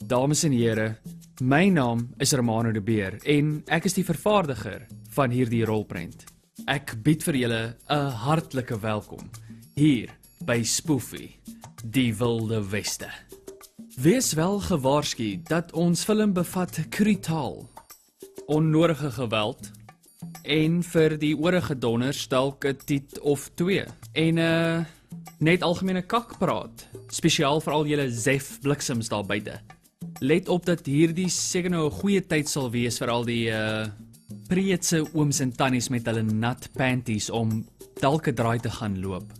Dames en here, my naam is Romano de Beer en ek is die vervaardiger van hierdie rolprent. Ek bied vir julle 'n hartlike welkom hier by Spoofie, die Wilde Weste. Wees wel gewaarsku dat ons film bevat krutaal, onnodige geweld en vir die oorige donners dalk 'n tit of 2 en net algemene kakpraat, spesiaal vir al julle Zef bliksems daar buite. Let op dat hierdie seker nou 'n goeie tyd sal wees vir al die preetse ooms en tannies met hulle nat panties om dalk 'n draai te gaan loop.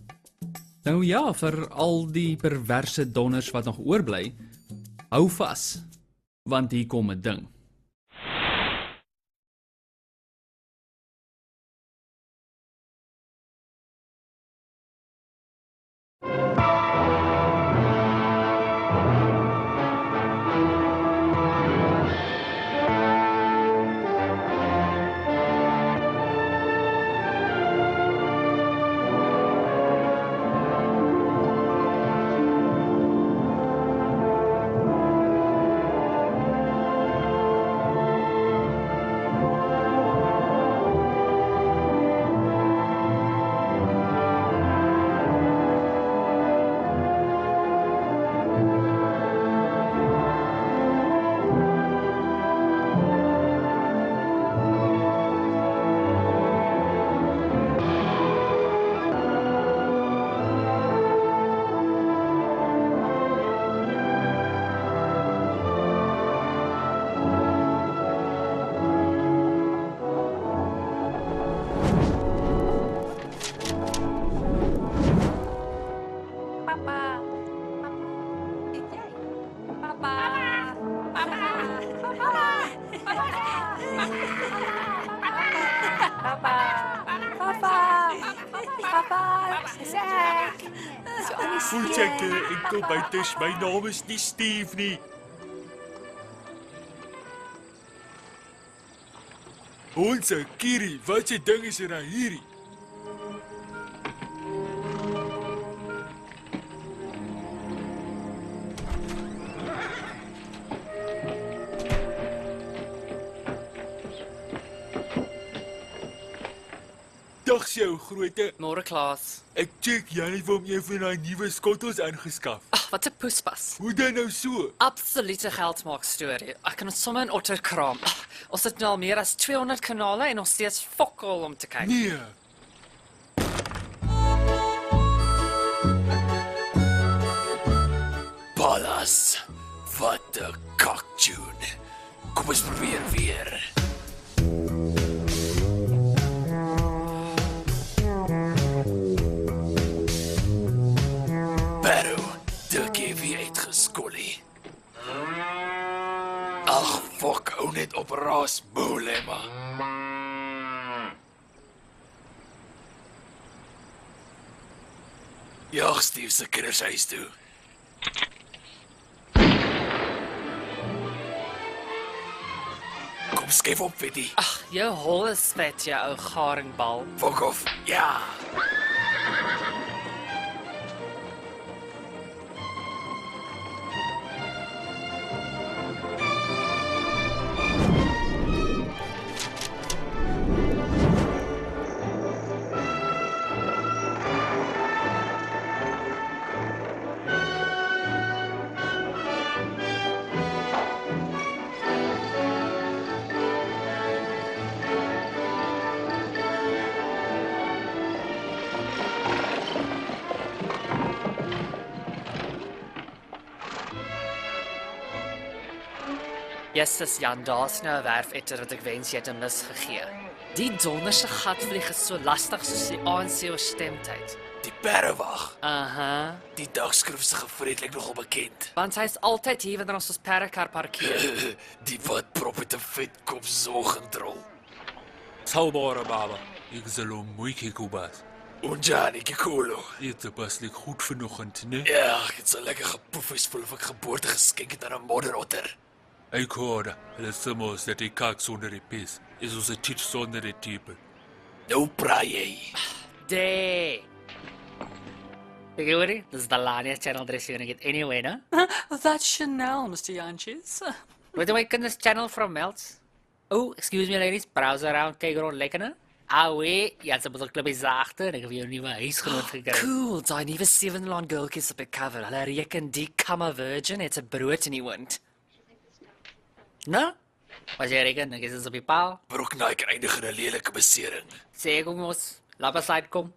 Nou ja, vir al die perverse donners wat nog oorbly, hou vas, want hier kom 'n ding. Voel ek enkel buites, my naam is nie Steve nie. Ons Kiri, wat se ding is er hierdie? Dag jou grootte. Môre Klaas. Ek check jy vir hom een van daai nuwe skottels aangeskaf. Ag, wat 'n poespas. Hoe dan nou so? Absolute geldmaak storie. Ek kan ons sommer in otter kraam. Ag, ons het nou al meer as 200 kanale en ons steeds fokol om te kyk. Nee. Ballas, wat 'n kaktune. Kom ons probeer weer. Uitgeskollie. Ag, fok, hou net op raas, moelema. Jag Steve se kinders huis toe. Kom skep op, Fetty. Ag, jou hol is vet, jou ou garingbal. Fok off, ja. Yes, Jan, daar's nou 'n werfetter wat ek wens jy het 'n mis gegee. Die donderse gatvlieg is so lastig soos die ANC oor stemtyd. Die perrewag. Aha. Die dagskrifse vreedlik nogal bekend. Want hy's altyd hier wanneer ons perrekar parkeer. Die wat prop met 'n vet kop sorgendrol. Saubare baba, ek sal hom mooi kubas. Unjani kikulo. Dit was nie goed vanoggend, né? Ja, ek het so lekker gepoef is voel of ek geboorte geskenk het aan 'n modderotter. Ek hoor, hulle sê dat die kak sonder die pis is soos 'n tit sonder die type. Nou praai jy. De. Ek hoor nie, dis Dalania channel dressing ek het anyway, né? That's Chanel, Mr. Janches. Wat my kinders channel from Melts? Oh, excuse me ladies, browse around, kyk rond lekker, né? Wee, jy het 'n bietjie klippie sagter en ek het vir jou 'n nuwe huisgenoot gekry. Cool, daai nuwe 7-laan girltjies op die cover. Hulle reken die Kamma Virgin het 'n brood in die wind. Nou? Wat jy reken, ek is op die paal. Broek Nike eindig in 'n lelike besering. Sê kom ons, laat ons uit kom.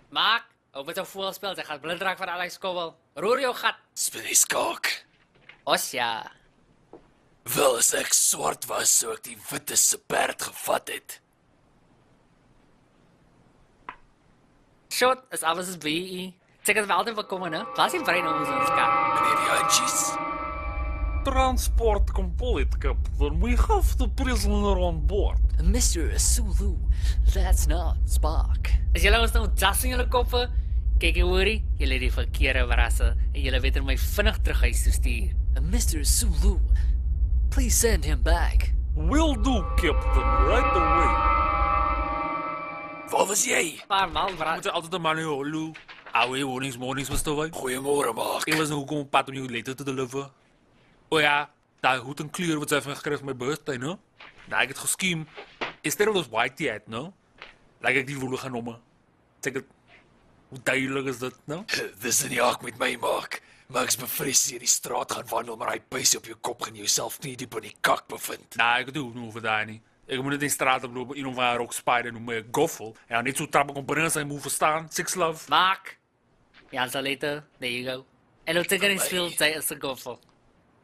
Maak, op met 'n voorspel, jy gaan blind raak van Alex Kobbel. Roer jou gat. Speel die skaak. Os ja. Wel as ek swart was, sou ek die witte se perd gevat het. Shot, is alles is BE. Zeg het wel altijd voorkomen, hè? Waar is die brein om ons gaan? Meneer die handjies. Transport complete, Captain. We have the prisoner on board. Mr. Sulu, that's not Spark. As julle ons nou jas in julle koppe, kyk jy hoorie, julle het die verkeerde verrasse en julle weet my vinnig terug huis toe stuur. Mr. Sulu, please send him back. Will do, Captain. Right away. Waar was jy? Paar maal Moet verras. jy altyd 'n man holu. Ouwe, mornings, Mr. White. Goeiemôre, maak. Ek was nou kom op pad om jou letter te deliver. O ja, daai hoed en kleur wat sy van my gekry het vir my birthday, no? Nou, ek het geskiem. Instead of those white hat, no? Like ek die woele gaan nomme. Sê ek, hoe duidelik is dit, no? Dis in die hak met my maak. Maar ek's bevrees as jy die straat gaan wandel, maar hy puis op jou kop gaan jouself nie diep in die kak bevind. Nou, ek doen nie vir daai nie. Ek moet net in die straat oploop, iemand van haar rock spider noem my 'n goffel. Ja, net so trap ek op binne sy moet verstaan. Six love. Maak. Ja, so later. There you go. En ook tegen die speel, sy is 'n goffel.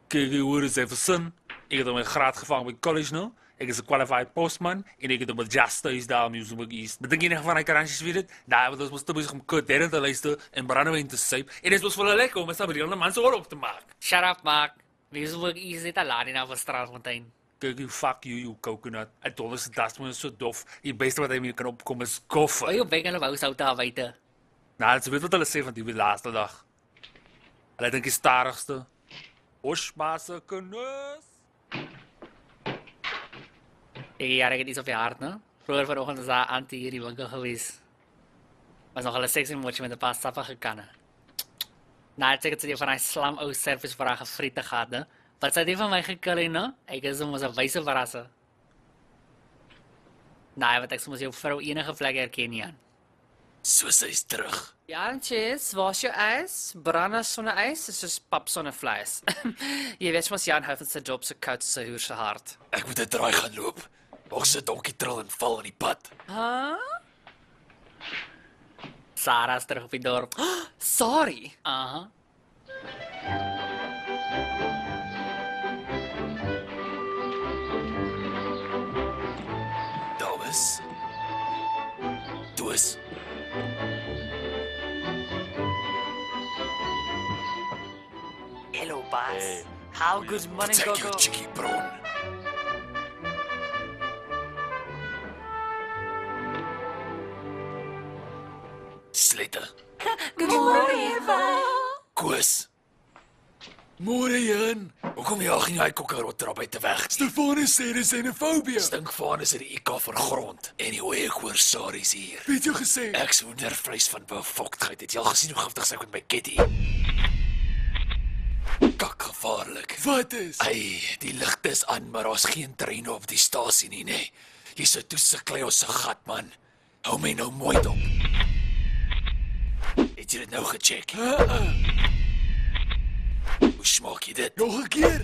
Kyk, jy hoor eens even sin. Ek het my graad gevang by college, no? Ek is 'n qualified postman en ek het op 'n jazz thuis daar in Museum East. Bedink jy nie van hy karantjies weet dit? Daar wat ons moes te besig om Kurt Derren te luister en brandewyn te syp. En dit was vir hulle lekker om met die ander man se oor op te maak. Shut up, Maak. Wie is ook iets net alaar in op Straatfontein. Kyk, you fuck you coconut. Ek dink dit das moet so dof. Die beste wat hy mee kan opkom is koffie. Hoe bek hulle wou sou daar buite. Nou, dit weet wat hulle sê van die laaste dag. Hulle dink die stadigste. Osbase knus. Ja, ek het iets op die hart, né? Vroeger vanoggend is daar antie hier die winkel gewees. Was nog 'n sexy mootjie met 'n paar stappe gekanne. Nou, ek het dit van 'n slam ou service vir haar gefriete gehad, né? Wat sy het van my gekil, né? Ek is mos 'n wyse verrasse. Nou, wat ek soms jou vrou enige plek herken nie aan. So sy's terug. Ja, cheers, was jou ys? Branna sonder ys is soos pap sonder vleis. Jy weet mos Jan hou van sy job so koud so hoer se hart. Ek moet 'n draai gaan loop. Ons se donkie trill en val in die pad. Sarah is terug op die dorp. Sorry. Aha. Dames. Toes. Hello, boss. How good morning, Protect Gogo. your cheeky brown. Slitter. Good morning, Koos. Môre Jan. Hoekom jaag jy hy kokkerot daar buite weg? Stefanus sê dis xenofobie. Stinkvanus het die IK vergrond. Anyway, ek hoor Saries hier. Wie het jou gesê? Ek se hoendervleis van bevoktheid. Het jy al gesien hoe giftig sy met my kitty? Kak gevaarlik. Wat is? Ai, die ligte is aan, maar daar's geen treine op die stasie nie, nê. Jy sit toe se klei ons se gat man. Hou my nou mooi dop. Het jy dit nou gecheck? Hoe smaak jy dit? Nog 'n keer.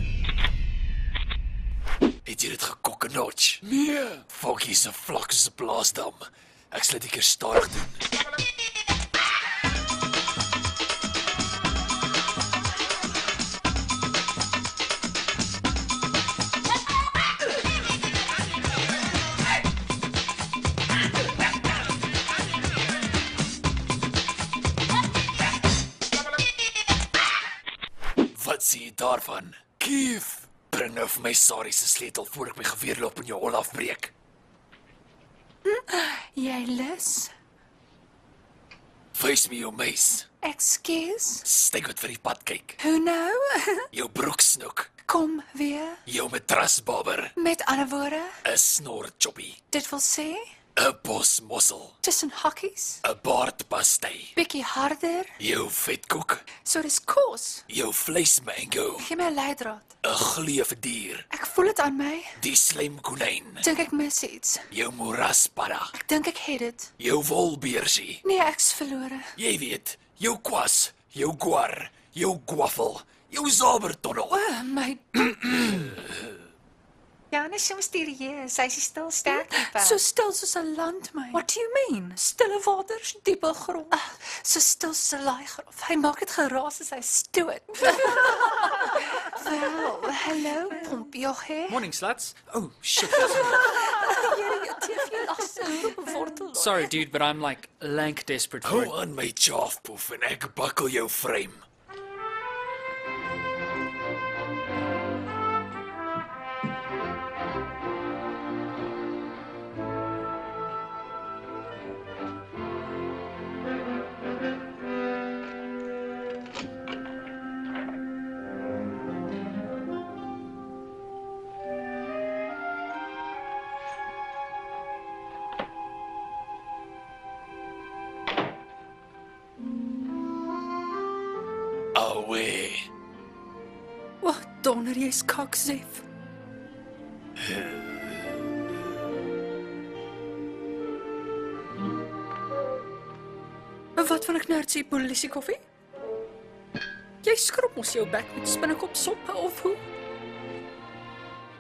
Het jy dit gekok en notch? Nee. Fuck, hier's 'n vlak soos 'n plaasdam. Ek sal dit eers stadig doen. Wat sê jy daarvan? Kief, bring nou vir my Sarie se sleutel voor ek my geweerloop in jou hol afbreek. Jy lus? Face me jou meis. Excuse? Steek wat vir die pad kyk. Hoe nou? Jou broeksnoek, Kom weer. jou matrasbabber, Met ander woorde, 'n snor choppy. dit wil sê, 'n bosmossel, Tussen hakkies? 'n baardpastei, Bietjie harder? jou vetkoek, So dis kos. jou vleismango, Gee my 'n leidraad. 'n gleufdier, Ek voel dit aan my. die slemkonyn, Dink ek mis iets. jou moraspadda, Ek dink ek het dit. jou wolbeersie, Nee, ek's verlore. jy weet, jou kwas, jou guar, jou gwaffel, jou zabertonnel. O, my Jana is so mysterieus. Sy is die stil sterk tipe. So stil soos 'n landmyn. What do you mean? Stille waters, diepe grond. So stil soos 'n laaigrof. Hy maak dit geraas as hy stoot. Wel, hallo, Pompioche. Morning sluts. Oh shit. Jou TV agter wortel. Sorry dude, but I'm like lank desperate for Hou it. aan my chaafpoef en ek bakkel jou frame. Away. Wat donder jy's kaksef. Wat van 'n knertsie polisie koffie? Jy skrob mos jou bek met spinnekop sop of hoe?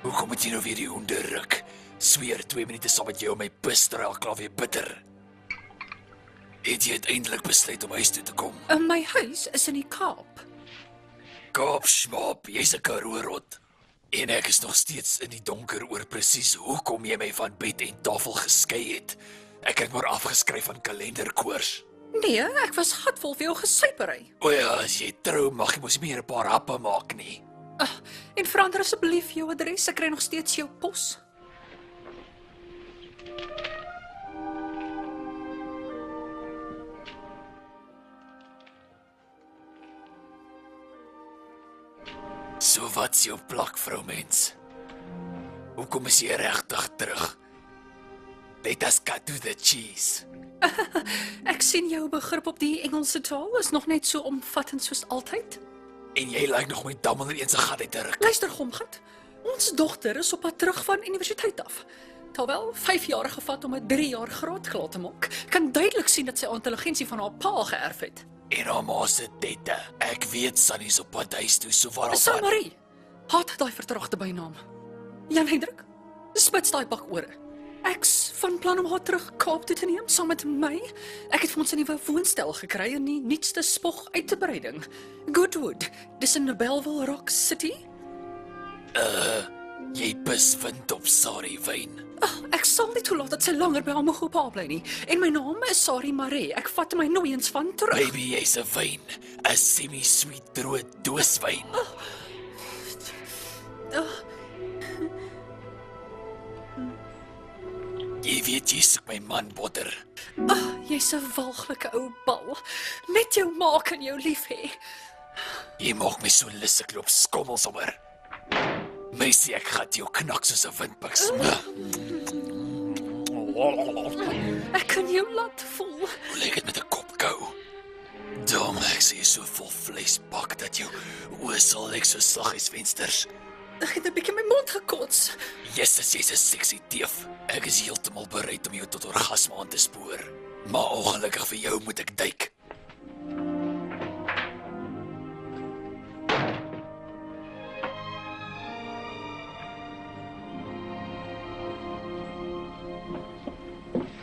Hoekom moet jy nou weer die hoender ruk? Sweer 2 minute saam met jou om my pistraal klaar weer bitter. Het jy uiteindelik besluit om huis toe te kom? In my huis is in die Kaap. Kaapsmaap, jy's 'n Karoo-rot. En ek is nog steeds in die donker oor presies hoekom jy my van bed en tafel geskei het. Ek het maar afgeskryf van kalenderkoers. Nee, ek was gatvol vir jou gesuipery. O ja, as jy trou mag jy mos nie meer 'n paar happe maak nie. En verander asseblief jou adres, ek kry nog steeds jou pos. So wat's jou plak, vrou mens? Hoekom is jy regtig terug? Let us cut to the cheese. Ek sien jou begrip op die Engelse taal is nog net so omvattend soos altyd. En jy lyk nog met dam onder een se gat uit te ruk. Luister, Gomgat. Ons dogter is op pad terug van universiteit af. Terwyl 5 jaar gevat om 'n 3 jaar graad klaar te maak, kan duidelik sien dat sy intelligensie van haar pa geërf het. En haar ma se tette. Ek weet Sunny is op pad huis toe, so waar op pad. Samarie. Haat daai vertraagde bynaam. Jan Hendrik. Spits daai bak ore. Ek's van plan om haar terug Kaap toe te neem saam met my. Ek het vir ons 'n nuwe woonstel gekry in die nuutste spog uitbreiding. Goodwood. Dis in Belleville Rock City. Jy pis wind op Sari wyn. Ek sal nie toelaat dat sy langer by haar pa bly nie. En my naam is Sari Maree. Ek vat my nooiens van terug. Baby, jy's 'n wyn. 'n semi-sweet droë dooswyn. Jy weet jy soek my man botter. Jy's 'n walglike ou bal. Net jou ma kan jou lief hê. Jy maak my so lus ek loop skommel sommer. Meisie, ek gaan jou knak soos 'n windpiks. Ek kan jou laat voel. Hoe lyk dit met 'n kopkou? Dom, ek sê jy so vol vleisbak dat jou oë sal lyk so slaghuisvensters. Ek het 'n bietjie my mond gekots. Jesus, jy's 'n sexy teef. Ek is heeltemal bereid om jou tot orgasme aan te spoor. Maar ongelukkig vir jou moet ek duik.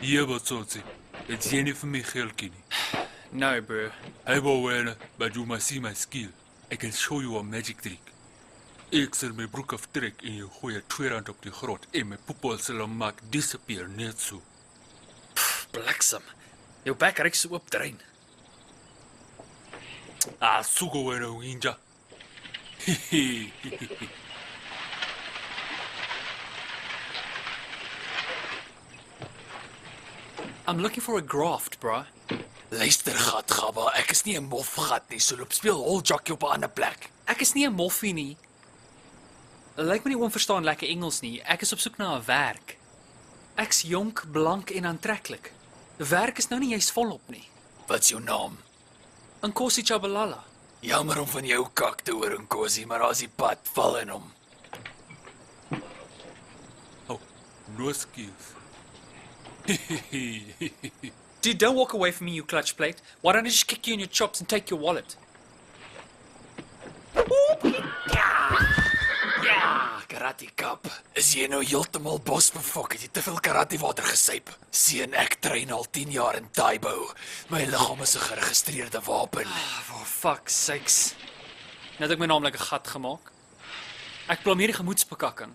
Hier wat soortie. Het jy nie vir my geldjie nie. No, bro. Hy wou wel, but you must see my skill. I can show you a magic trick. Ek sal my broek aftrek en jou gooi 2 rand op die grond en my poepel sal hom maak disappear net so. Bliksem. Jou bek reik so oop drein. Ah, sugo wena winja. I'm looking for a graft, bro. Luister gat, Gabba, ek is nie 'n mofgat nie, so loop speel hol jockey op 'n ander plek. Ek is nie 'n moffie nie. Lyk my nie oom verstaan lekker Engels nie. Ek is op soek na 'n werk. Ek's jonk, blank en aantreklik. Werk is nou nie juist volop nie. Wat's jou naam? Nkosi Chabalala. Jammer om van jou kak te hoor, Nkosi, maar as die pad val in hom. Oh, no skills. Dude, don't walk away from me, you clutch plate. Why don't I just kick you in your chops and take your wallet? Ja, karate kap. Is jy nou heeltemal bosbefok? Het jy te veel karate water gesuip? Sien, ek train al 10 jaar in Taibo. My liggaam is 'n geregistreerde wapen. For fuck's sakes. Nou het ek my naamlik 'n gat gemaak. Ek blameer die gemoedsbekakking.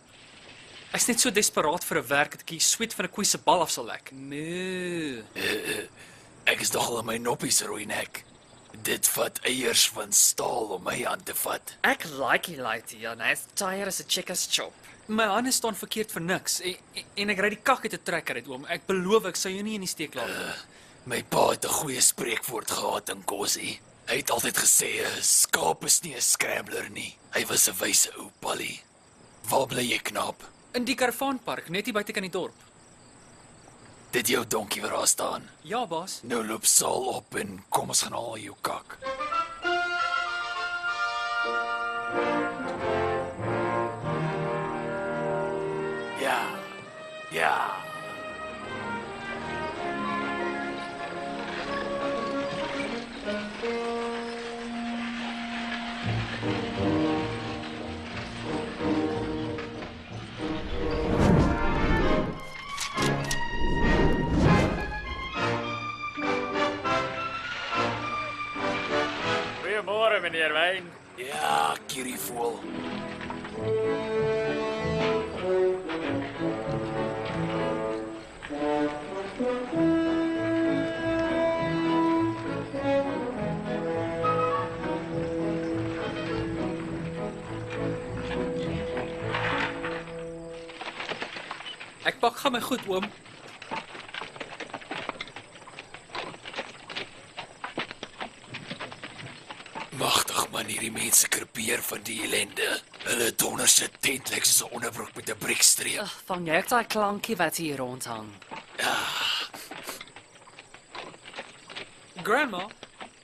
Ek's net so desperaat vir 'n werk dat ek die sweet van 'n koei se bal af sal lek. Nee. Ek is nogal in my noppies rooi nek. Dit vat eiers van staal om my aan te vat. Ek like die lighty, ja, hy's tired as a chicken's chop. My hande staan verkeerd vir niks en ek ry die kak uit 'n trekker uit, oom. Ek beloof ek sal jou nie in die steek laat nie. My pa het 'n goeie spreekwoord gehad in Kosie. Hy het altyd gesê 'n skaap is nie 'n scrambler nie. Hy was 'n wyse ou Polly. Waar bly jy, knaap? In die karavaanpark, net hier buite kan die dorp. Dit jou donkie waar daar staan. Ja, baas. Nou loop Saal op en kom ons gaan haal jou kak. Ja. Ja. Goeiemôre, meneer Wyn. Ja, Kirifool. Ek pak gaan my goed, oom. Magtig man, hierdie mense krepeer van die ellende. Hulle donder se tent lyk soos 'n onderbroek met 'n briekstreep. Van jy daai klankie wat hier rondhang. Grandma,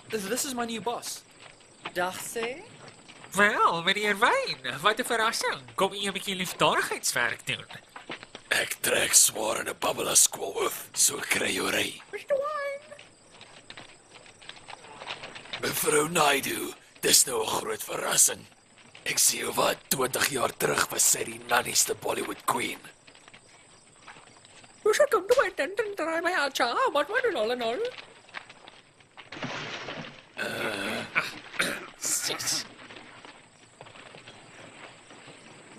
this is my new boss. Dag sê. Wel, meneer Wyn, wat 'n verrassing. Kom u 'n bietjie liefdadigheidswerk doen. Ek trek swaar in 'n babbela skool hoof, so kry jy ry. Mevrou Naidu, dis nou 'n groot verrassing. Ek sien jou wat 20 jaar terug was sy die nannieste Bollywood queen. You should come to my tent and try my acha, but what in all and all?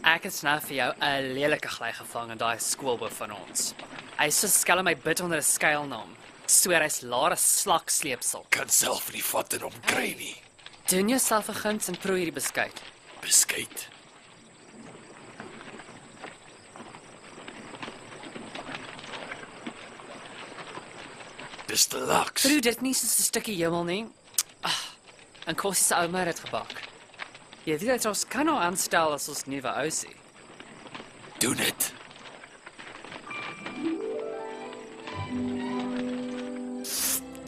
Ek het nou vir jou 'n lelike glei gevang in daai skoolboek van ons. Hy so skelm my bid onder 'n skuilnaam. Sweer hy's laer as slaksleepsel. Kan self nie vat en hom kry nie. Doen jouself 'n guns en proe hierdie beskuit. Beskuit. Dis te laks. Proe dit nie soos 'n stukkie hemel nie. En Kossie se ouma het dit gebak. Jy weet ons kan nou aanstel as ons nuwe ousie. Doen dit.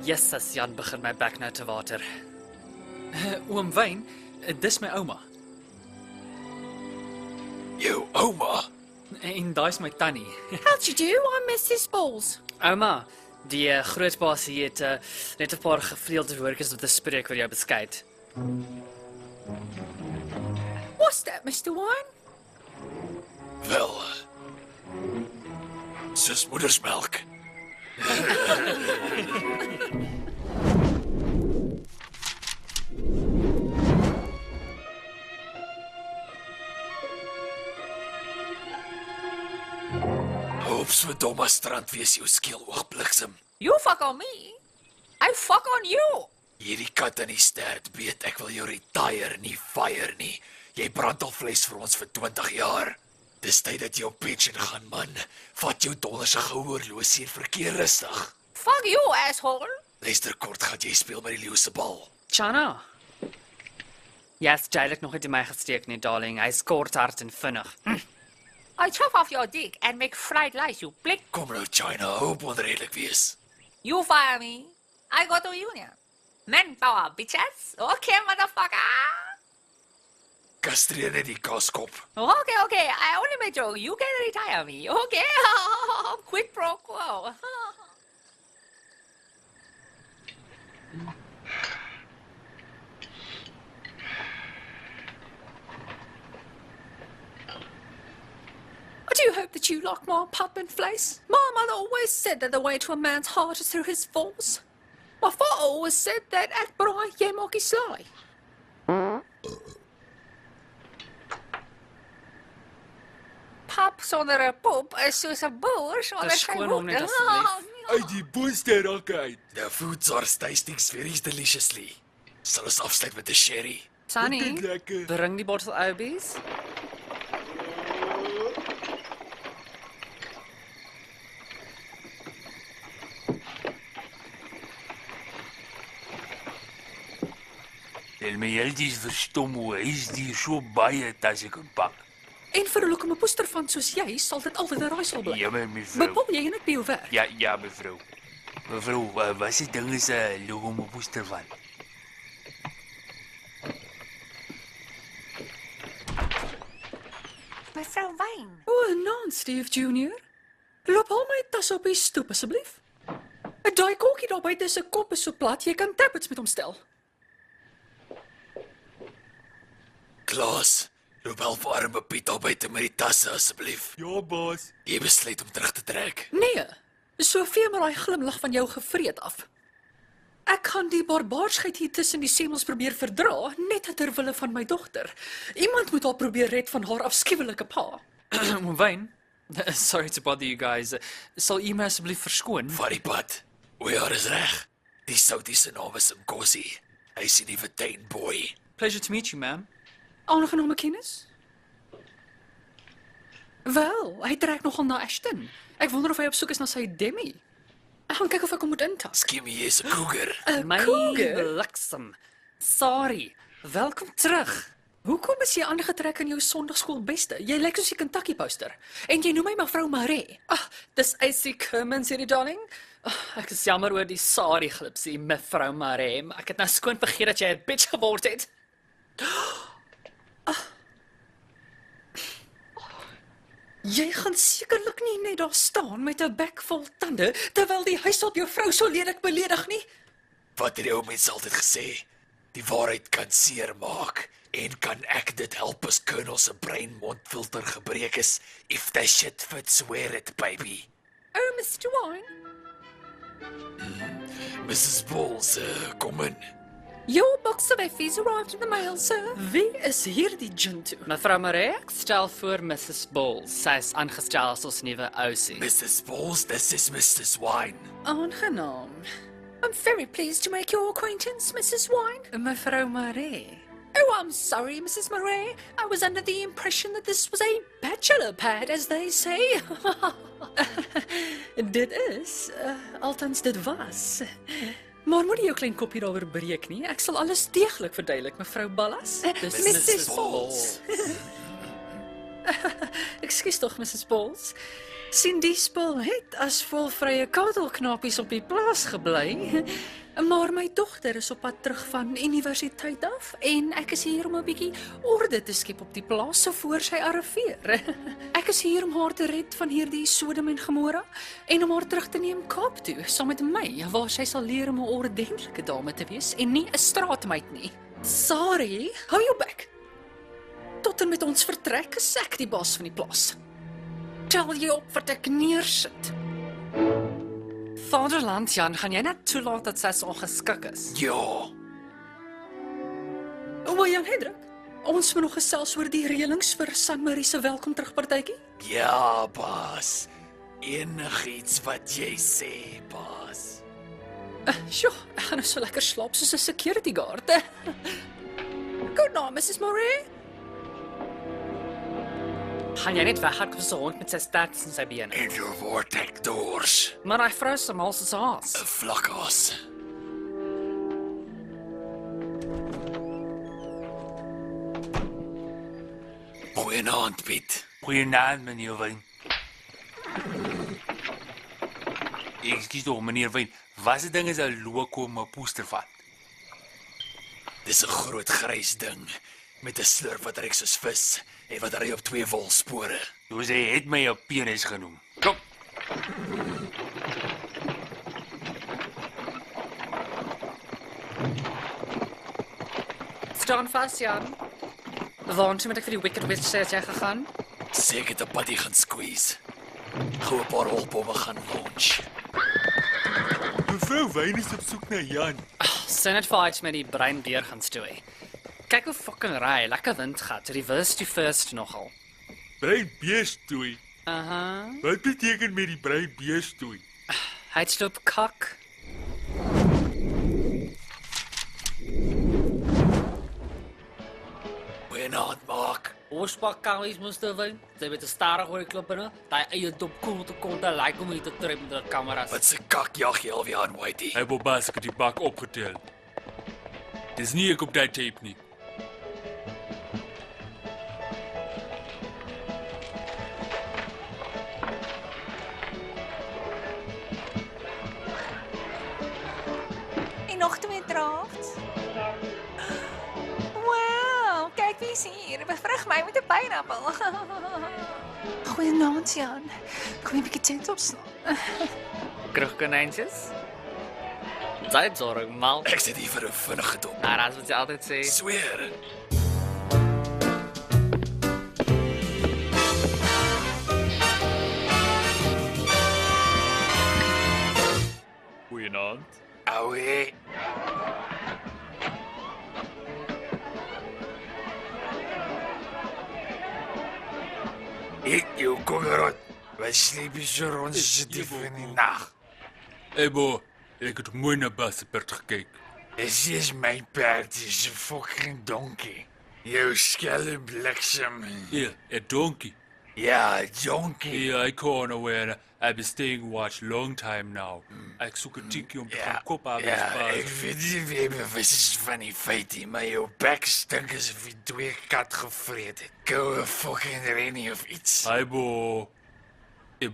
Jesus, Jan begin my bek nou te water. Oom Wyn, dis my ouma. Jou ouma. En daai's my tannie. How'd you do? I'm Mrs. Balls. Ouma, die groot baas hier het net 'n paar gevleelde woordjies om te spreek oor jou beskuit. What's that, Mr. Wine? Wel. Soos moedersmelk. Op so domme strand wees jou skeel oog bliksem. You fuck on me. I fuck on you. Hierdie kat in die stert weet ek wil jou retire nie fire nie. Jy brand al vleis vir ons vir 20 jaar. Dis tyd dat jy op pensioen gaan, man. Vat jou dollar se goue horlosie en verkeer rustig. Fuck you, asshole. Luister kort, gaan jy speel met die leeu se bal. Chana. Jy's duidelik nog nie in my gesteek nie, darling. Hy's korthart en vinnig. I chop off your dick and make fried rice, you blick. Kom nou, China, hoop onredelik wees. You fire me. I go to union. Manpower, bitches. Okay, motherfucker. Kastreer net die kaskop. Okay. I only made joke. You can retire me. Okay. Quid pro quo. I do hope that you like my pub and place. My mother always said that the way to a man's heart is through his falls. My father always said that ek braai, jy maak die slaai. Pap sonder 'n pop is soos 'n boer sonder sy Verskoon hoed. hom net asseblief. Uit die boonste rakke uit. The foods are tasting very deliciously. Sal ons afsluit met 'n sherry? Sunny, Lekker. bring die bottel Obies. Tel my heeltjies verstom hoe hy's die so baie tasse kan pak. En vir 'n lokomo poester van soos jy, sal dit altyd 'n raaisel bly. Jammer mevrou. Bepal jy net by jou werk. Ja mevrou. Mevrou, wat is die ding is 'n logomo poester van? Mevrou Wyn. O, non, Steve Junior. Loop al my tas op die stoep asseblief. 'n Daai kokkie daar buite se kop is so plat, jy kan tablets met hom stel. Klaas, loop help arme Piet al buite met die tasse asseblief. Ja, baas. Jy besluit om terug te trek. Nee, so vee maar daai glimlag van jou gevreet af. Ek gaan die barbaarsheid hier tussen die semels probeer verdra, net ter wille van my dogter. Iemand moet haar probeer red van haar afskuwelike pa. Wyn, sorry to bother you guys. Sal u my asseblief verskoon? Vat die pad. O ja, dis reg. Die Soutie se naam is Nkosi. Hy is die nuwe tuinboy. Pleasure to meet you, ma'am. Aangename kennis? Wel, hy trek nogal na Ashton. Ek wonder of hy op soek is na sy Demi. Ek gaan kyk of ek hom moet intas. Skiem jy is 'n cougar. My cougar? bliksem. Sorry. Welkom terug. Hoekom is jy aangetrek in jou Sondagskool beste? Jy lyk soos die Kentucky poster. En jy noem my mevrou Maree. Dis AC Kermans hierdie darling. Ek is jammer oor die sorry glipsie, mevrou Maree. Ek het nou skoon vergeet dat jy 'n bitch geword het. Jy gaan sekerlik nie net daar staan met 'n bek vol tande terwyl die huishulp jou vrou so lelik beledig nie. Wat het die ou mens altyd gesê? Die waarheid kan seer maak en kan ek dit help as Colonel se brein mondfilter gebreek is? If that shit fits, wear it, baby. Oh, Mr. Wine. Mrs. Balls, kom in. Your box of effies arrived in the mail, sir. Wie is hierdie Junto? Mevrou Maree, ek stel voor Mrs. Balls. Sy is aangestel as ons nuwe ousie. Mrs. Balls, this is Mrs. Wine. Aangenaam. I'm very pleased to make your acquaintance, Mrs. Wine. Mevrou Maree. Oh, I'm sorry, Mrs. Murray. I was under the impression that this was a bachelor pad, as they say. Dit is, althans dit was. Maar moet jy jou klein kopie daaroor breek nie. Ek sal alles deeglik verduidelik, mevrou Ballas. Dis Mrs. Balls. Ekskuus tog, Mrs. Balls. Sien die spul het as volvrye kadelknapies op die plaas gebly. Maar my dogter is op pad terug van universiteit af en ek is hier om 'n bietjie orde te skep op die plaas so voor sy arriveer. Ek is hier om haar te red van hierdie Sodom en Gomorra en om haar terug te neem Kaap toe saam met my waar sy sal leer om 'n ordentlike dame te wees en nie 'n straatmeid nie. Sorry, hou jou bek. Tot en met ons vertrek is ek die baas van die plaas. Tel jy op wat ek neersit. Vaderland, Jan, gaan jy net toelaat dat sy so ongeskik is? Ja, O, Jan Hendrik, ons moet nog gesels oor die reëlings vir San Marie se welkom terugpartytjie. ja, baas. Enigiets wat jy sê, baas. Sjoe, ek gaan nou so lekker slaap soos 'n security guard. Good night, Mrs. Murray. Gaan jy net weghardloop soos 'n hond met sy stats en sy bene? En jou vortek doors. Maar hy vrou se mal soos haas. 'n Vlakhaas. Goeienaand, Piet. Goeienaand, meneer Wyn. Ekskuus tog, meneer Wyn. Wat se ding is 'n loco om 'n poester vat? Dis 'n groot grys ding met 'n slurf wat ryk soos vis en wat ry op 2 wolspore. Dus hy het my 'n penis genoem. Kom. Staan vas, Jan. Waartoe moet ek vir die Wicked Witch sê as jy gegaan? Seker te paddy gaan squeeze. Gou 'n paar holbomme gaan launch. Mevrou Wyn is op soek na Jan. Sien dit vir iets met die brein deur gaan stoei. Kyk hoe fucking raai, lekker wind gat, reverse to first nogal. Brein beestoei. Aha. Wat beteken met die brein beestoei? Hy stop kak. Goeienaand, Mark. Ons pak kamies Mr. Wyn. Jy weet 'n starig oor die klop binne. Daai eie dop cool te kom, daai like om hier te trap met die kameras. Wat se kak jag jy alweer aan, Whitey? Hy wou bas ek het die bak opgetel. Dis nie ek op daai tape nie. En nog 2 drafts. Wow, kyk wie is hier. Bevrug my met 'n pineappel. Goeienaand, Jan. Kom jy 'n bietjie tyd opslaan? Krugkonijntjies. Jy sorg mal. Ek sit hier vir 'n vinnige dop. Nou, dat is wat jy altyd sê. Sweer. Goeienaand. Oue. Ek jou kongerot. Wij slepen zo rond zitten in die nacht. Ebo, ek het mooi na Bas se perd gekyk. Dis is my perd, is 'n fucking donkie. Jou skelle bliksem. Ja, 'n donkie. Ja, donkie. Ja, I can't aware. I've been staying watch long time now. Ek soek 'n tikkie om te gaan kop af. Ja, ek weet nie wie bewus is van die feit nie, maar jou bek stink asof jy 2 kat gevreet het. Go 'n fucking rennie of iets. Aibo.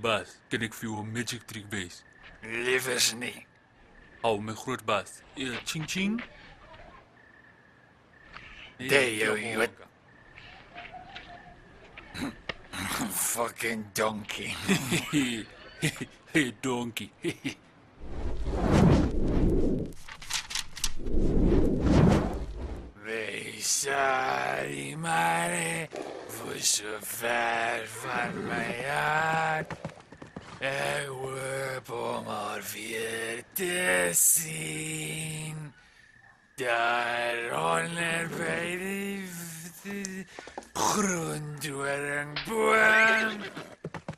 Bas, kan ek vir jou 'n magic trick wys? Liewers nie. Hou my groot Bas. Ja, ching ching. Hey, you fucking donkey. Hey, donkey. Wees sorry, maar voor zo ver van mij hart. Ik hoop om haar weer te zien. Daaronder bij de groendoornboom.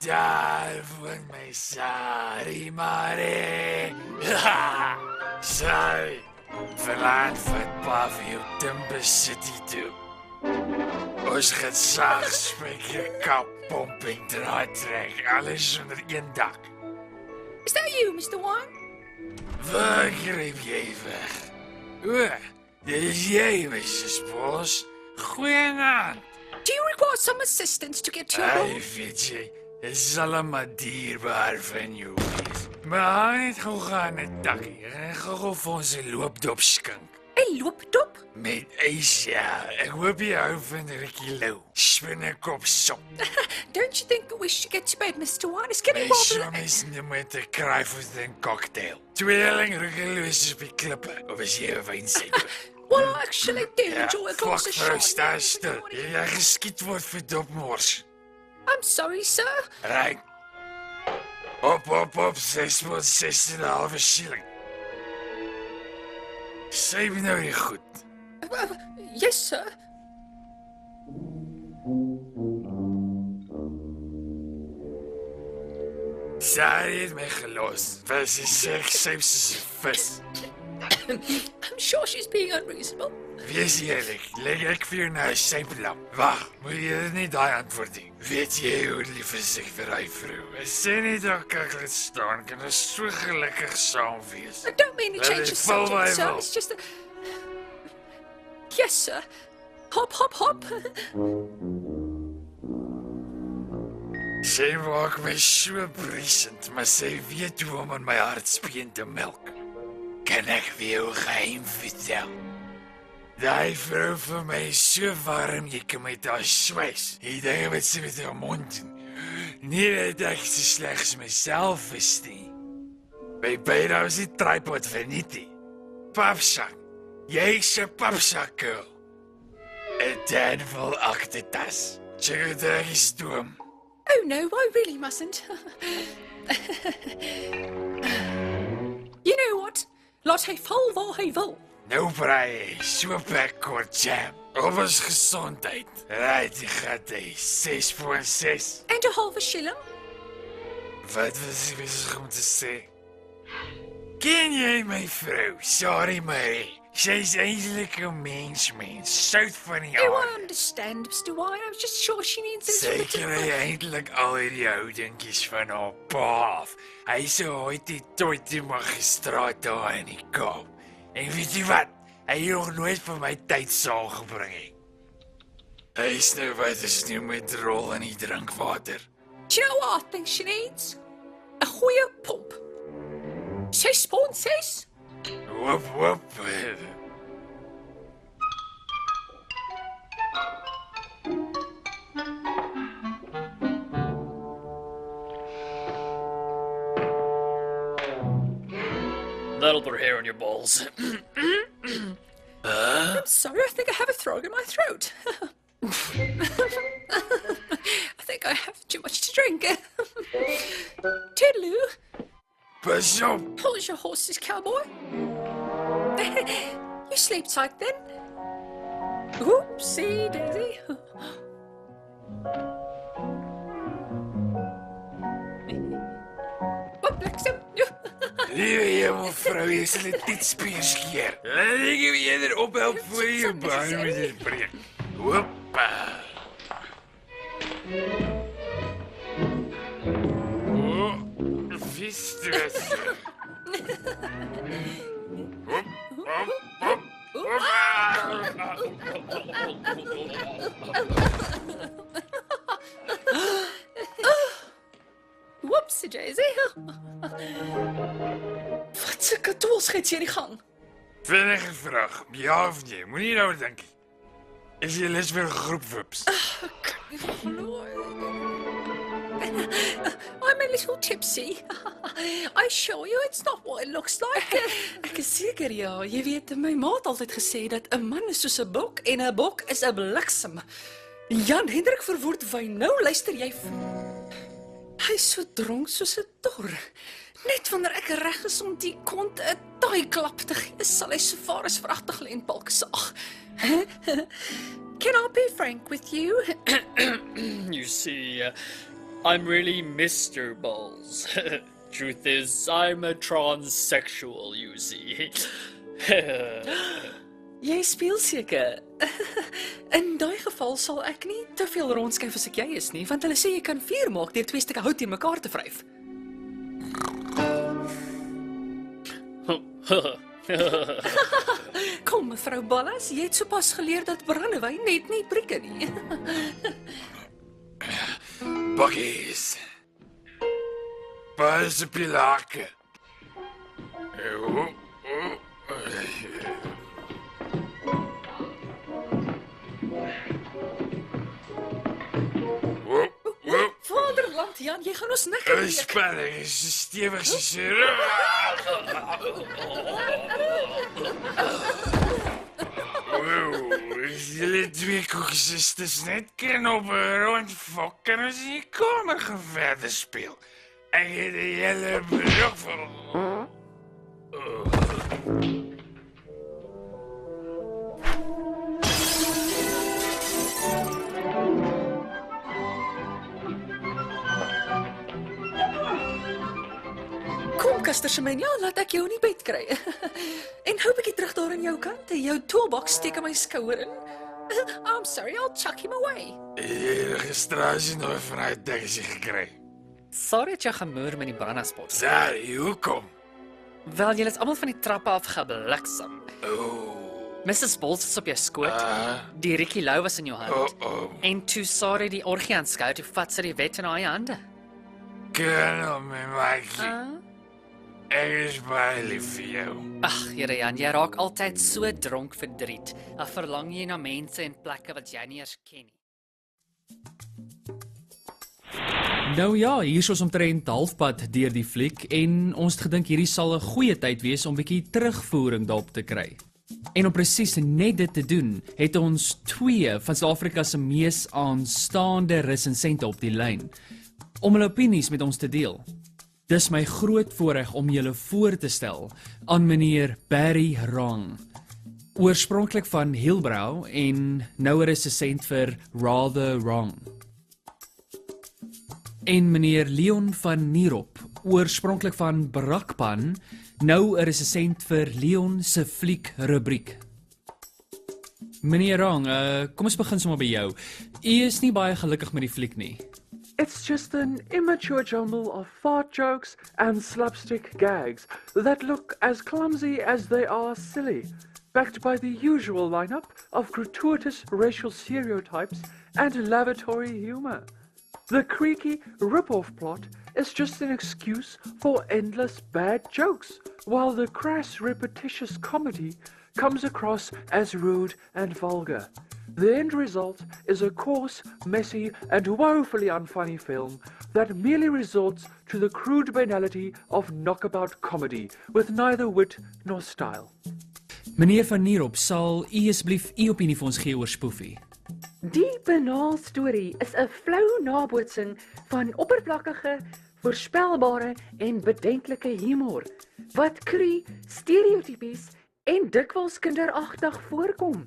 Daar woont mijn sorry, maar Sorry. Verlaat van Pavio Timber City toe. Ons gaan saag, spijker, kap, pomp en draad trek. Alles onder 1 dak. Is that you, Mr. Wine? Waar greep jy weg? O, dit is jy, Mrs. Bos. Goeienaand. Do you require some assistance to get to your room? Ai, weet jy, dit is allemaal dierbaar van jou wees. Maar hang net gauw aan het dakkie en gauw vir ons 'n loopdop skink. 'n Loopdop? Met ys, ja. Ek hoop jy hou van Ricky Lou. Spinnekop sop. Don't you think we should get to bed, Mr. Wine? It's getting My rather som is nie met 'n kruifout cocktail. Tweeling Ricky op die klippe. Of is jy 'n wynsuiker? Well, I actually do Ja, enjoy a glass fuck of vrou, staan Chardonnay. stil. Jy geskiet word vir dopmors. I'm sorry, sir. Right. Op, 6,16,5 shilling. Sê my nou nie goed. Yes, sir. Sy het my gelos. Was die seks soos 'n vis. I'm sure she's being unreasonable. Wees eerlik, leg ek vir jou nou 'n syplamp. Wag, moet jy dit nie daai antwoord nie. Weet jy hoe lief is ek vir hy vrou? Ek sê nie dat ek laat staan, kan ons so gelukkig saam wees. I don't mean to Let change it the fall subject, by sir. will. It's just that... Yes, sir. Hop, hop, hop. Sy maak my so briesend, maar sy weet hoe om in my hartspeen te melk. Kan ek vir jou 'n geheim vertel? Daai vrou vir my is so warm, jy kan met haar swys. Die dinge wat sy met haar mond doen. Nie dat ek so slegs myself verstaan. My beide is die tripod verniet nie. Papsak, jy's 'n papsak girl. 'n handvol agtertas. Check out die stoom. Oh no, I really mustn't. You know what? Laat hy val waar hy wil. Nou braai, so kort jam. Op ons gesondheid. Right, die gaat hy 6.6. En 'n halwe shilling. Wat was ek besig om te sê? Ken jy my vrou, Sorry Marie? Sy's eintlik 'n mens, sout van die Oh, I aard. understand, Mr. Wine. I was just sure she needs a Sy kry eintlik al hierdie houdingkies van haar pa af. Hy sê hoitie-toitie magistraat daar in die Kaap. En weet jy wat? Hy het nog nooit vir my tyd saam gebring nie. Hy is nou wat is nou met rol in die drinkwater. Do you know what I think she needs? 'n goeie pomp. 6.6? Whoop, whoop. That'll put hair on your balls. I'm sorry, I think I have a frog in my throat. I think I have too much to drink. Toodaloo. Pas op. Hold your horses, cowboy. You sleep tight then. Oopsie daisy. Wat bliksem. Liewe hemel, vrou, jy sal dit spiers keer. Laat ek jou eerder ophelp voor jy jou baan met dit breek. Hoppa. Oh, vies stress. Hop, hop, hop. Whoopsie daisy. Wat 'n katolsgiet hier die gang. Vinnige vraag, ja of nee, moenie nou dink. Is jy lus vir 'n groep vips? I'm a little tipsy. I assure you it's not what it looks like. Ek is seker ja, jy weet my ma het altyd gesê dat 'n man is soos 'n bok en 'n bok is 'n bliksem. Jan Hendrik verwoord wyn. Nou luister jy. Hy's so dronk soos 'n dor. Net wanneer ek reg is om die kont 'n taai klap te gee, sal hy so vaar as vragtig lê en palk saag. Can I be frank with you? You see, I'm really Mr. Balls. Truth is, I'm a transsexual, you see. Jy speel seker. In daai geval sal ek nie te veel rondskuif as ek jy is nie, want hulle sê jy kan vuur maak deur 2 stukke hout teen mekaar te vryf. Kom mevrou Ballas, jy het sopas geleer dat brandewyn net nie prikke nie. Bakkies. Pas op die lake. Vaderland, Jan, jy gaan ons nek breek. Spanning is so stewig soos 'n Julle twee koeksisters net kan op 'n rondfok en as in die kamer gaan verder speel. Ek het 'n hele blok van... Kom, Kaster Semenya, laat ek jou in die bed kry. En hou 'n bietjie terug daar aan jou kant. Jou toolbox steek aan my skouer in. I'm sorry, I'll chuck him away. Registrasie nou van hy taxi gekry. Sorry dat jy gemoer met die brandaspot. Sorry, hoekom? Wel, julle is almal van die trappe af gebliksem. Mrs. Balls is op jou skoot. Die Ricky Lou was in jou hand. En toe sorry die orgie aanskou, toe vat sy die wet in haar hande. Colonel, my maatjie. Ek is baie lief vir jou. Ag, Here Jan, jy raak altyd so dronk verdriet. Dan verlang jy na mense en plekke wat jy nie eers ken nie. Nou ja, hier is ons omtrent halfpad deur die fliek en ons het gedink hierdie sal 'n goeie tyd wees om 'n bietjie terugvoering daarop te kry. En om presies net dit te doen, het ons 2 van Suid-Afrika se mees aanstaande resensente op die lyn om hulle opinies met ons te deel. Dis my groot voorreg om julle voor te stel aan meneer Barry Wrong. Oorspronklik van Hillbrow en nou 'n resensent vir Rather Wrong. En meneer Leon van Nierop, oorspronklik van Brakpan, nou 'n resensent vir Leon se fliek rubriek. Meneer Wrong, kom ons begin sommer by jou. U is nie baie gelukkig met die fliek nie. It's just an immature jumble of fart jokes and slapstick gags that look as clumsy as they are silly, backed by the usual lineup of gratuitous racial stereotypes and lavatory humor. The creaky rip-off plot is just an excuse for endless bad jokes, while the crass repetitious comedy comes across as rude and vulgar. The end result is a coarse, messy, and woefully unfunny film that merely resorts to the crude banality of knockabout comedy, with neither wit nor style. Meneer van Nierop, sal u asseblief u opinie vir ons gee oor Spoofie? Die banaalstorie is 'n flou nabootsing van oppervlakkige, voorspelbare en bedenklike humor wat cru, stereotypies en dikwels kinderagtig voorkom.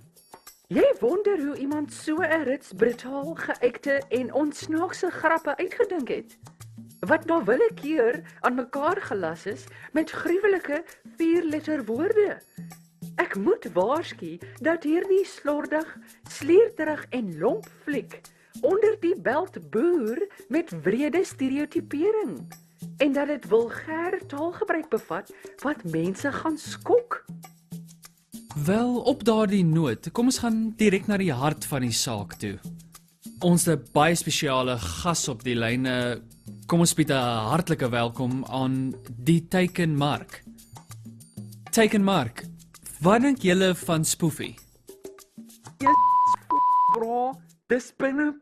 Jy wonder hoe iemand so 'n rits brutaal, geuite en onsnaakse grappe uitgedink het, wat na willekeur aan mekaar gelas is met gruwelike 4-letter woorde. Ek moet waarsku dat hierdie slordig, slierterig en lomp fliek onder die belt boer met wrede stereotypering en dat dit vulgêr taalgebruik bevat wat mense gaan skok. Wel, op daardie noot, kom ons gaan direk na die hart van die saak toe. Ons het 'n baie spesiale gas op die lyn. Kom ons bied 'n hartlike welkom aan die Teikenmark. Teikenmark, wat dink julle van Spoofie? Bro, dis binne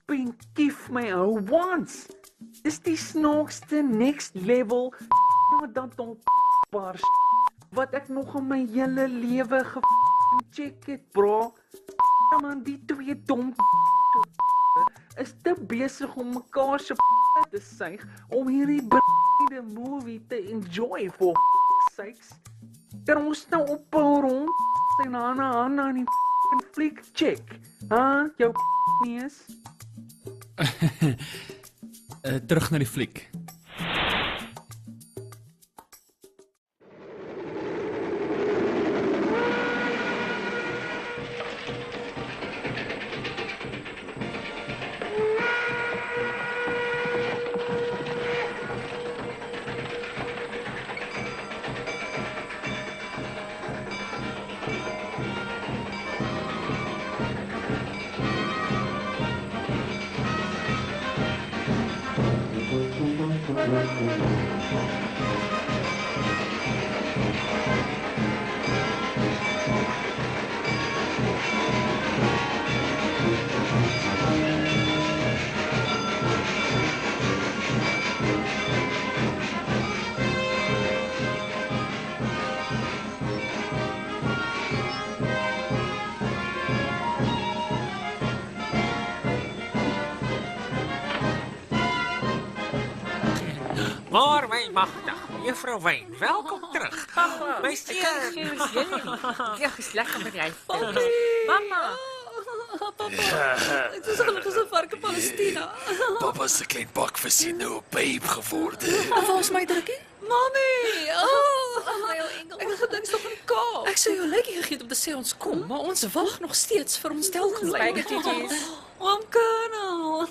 pinkief my ou once. Dis die snaakste next level dat op paar wat ek nog in my hele lewe gecheck het, bro. Man, die 2 dom is te besig om mekaar se te suig om hierdie movie te enjoy for sakes. Kan ons nou ophou rond en aan die fliek check. Jou neus. Terug na die fliek. Maar my magtig, Juffrou Wyn, welkom terug. My seun. Ja, is lekker met jy. Mama. Papa. Dit is gelukkig so varke Palestina. Papa se klein bakvisie nou 'n babe geword. Waar is my drukkie? Mami. My engel. Ek het gedink tog in Kaap. Ek sou jou lykie gegee het om te sê ons kom, maar ons wag nog steeds vir ons telkens. Oom Colonel.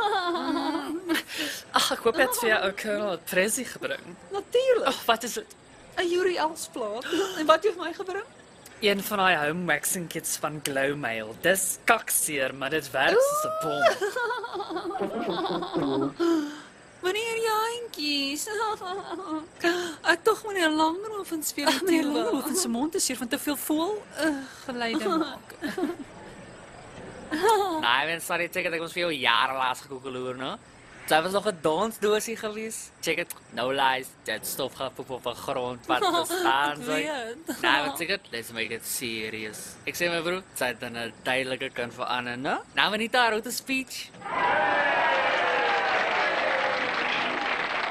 Ag, ek hoop dit vir jou ou Colonel het presie gebring. Natuurlik. Ag, wat is dit? 'n Yuri Elsplaat. En wat het my gebring? Een van daai home waxing kits van Glow Mail. Dis kakseer, maar dit werk soos 'n bom. Meneer Jantjies. Ek tog meneer Langerhoven speel die Meneer toer. Langerhoven se mond is hier van te veel voel geluide maak. Nee, men sorry, check het, ek was vir jou jare laas gekoekeloer, no? Sy was nog 'n dansdoosie gewees. Check het, no lies, dit stof gepoep op 'n grond wat bestaan sy. Nee, wat check het, let's make it serious. Ek sê my broer, sy het dan 'n duidelike kind vir Anne, no? Nou, niet daar uit 'n speech.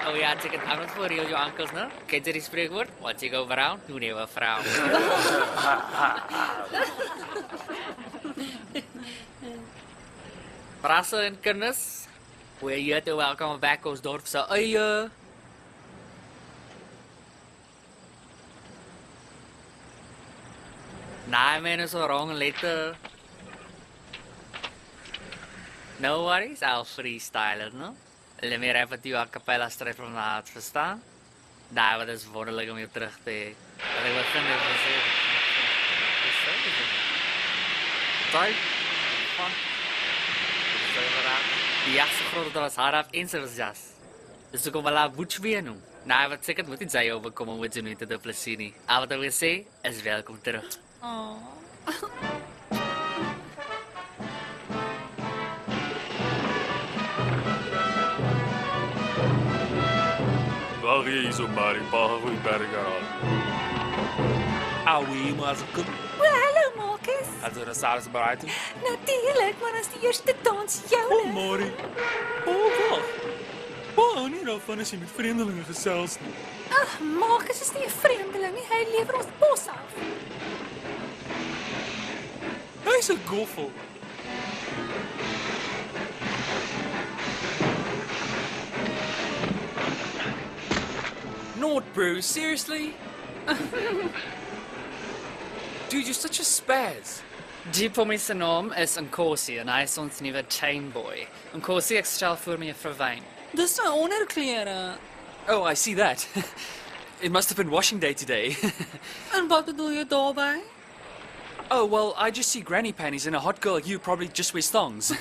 Oh ja, check it, I'm not for real, your uncles, no? Ken jy die spreekwoord? What you go around, you never frown. Brasse en kinders, we're here to welcome back ons dorp se eie. Nee, man, is a wrong letter. No worries, I'll freestyle it, no? Let me rap het you a cappella straight from the heart, verstaan? Nee, wat is wonderlijk om je terug te heen. Wat ik begin is gezegd. Tijd? Van? Die jas so groot dat was haar af en sy was jas. Dus ek kom wel haar boets weer noem. Nou, wat seker moet nie sy overkom om met Janita te plesie nie. Al wat ek wil sê, is welkom terug. Wag jy hier so maar, die pa gaan die berg aan. Auwie, maar as ek Hallo Marcus. also das alles bereit. Natuurlik, maar as die eerste dans joune. Mari. Wag. Pa, nie daarvan as jy met vreemdelinge gesels nie. Ag, Marcus is nie 'n vreemdeling nie. Hy lewer ons bos af. Hy's 'n goffel. Not bro, seriously? Dude, you're such a spaz. Die pommy se naam is Nkosi en hy is ons nuwe chainboy. Nkosi ek stel voor my juffrou Wyn. Dis my onderklere. Oh, I see that. It must have been washing day today. En wat bedoel jy daarby? Oh, well, I just see granny panties and a hot girl like you probably just wears thongs.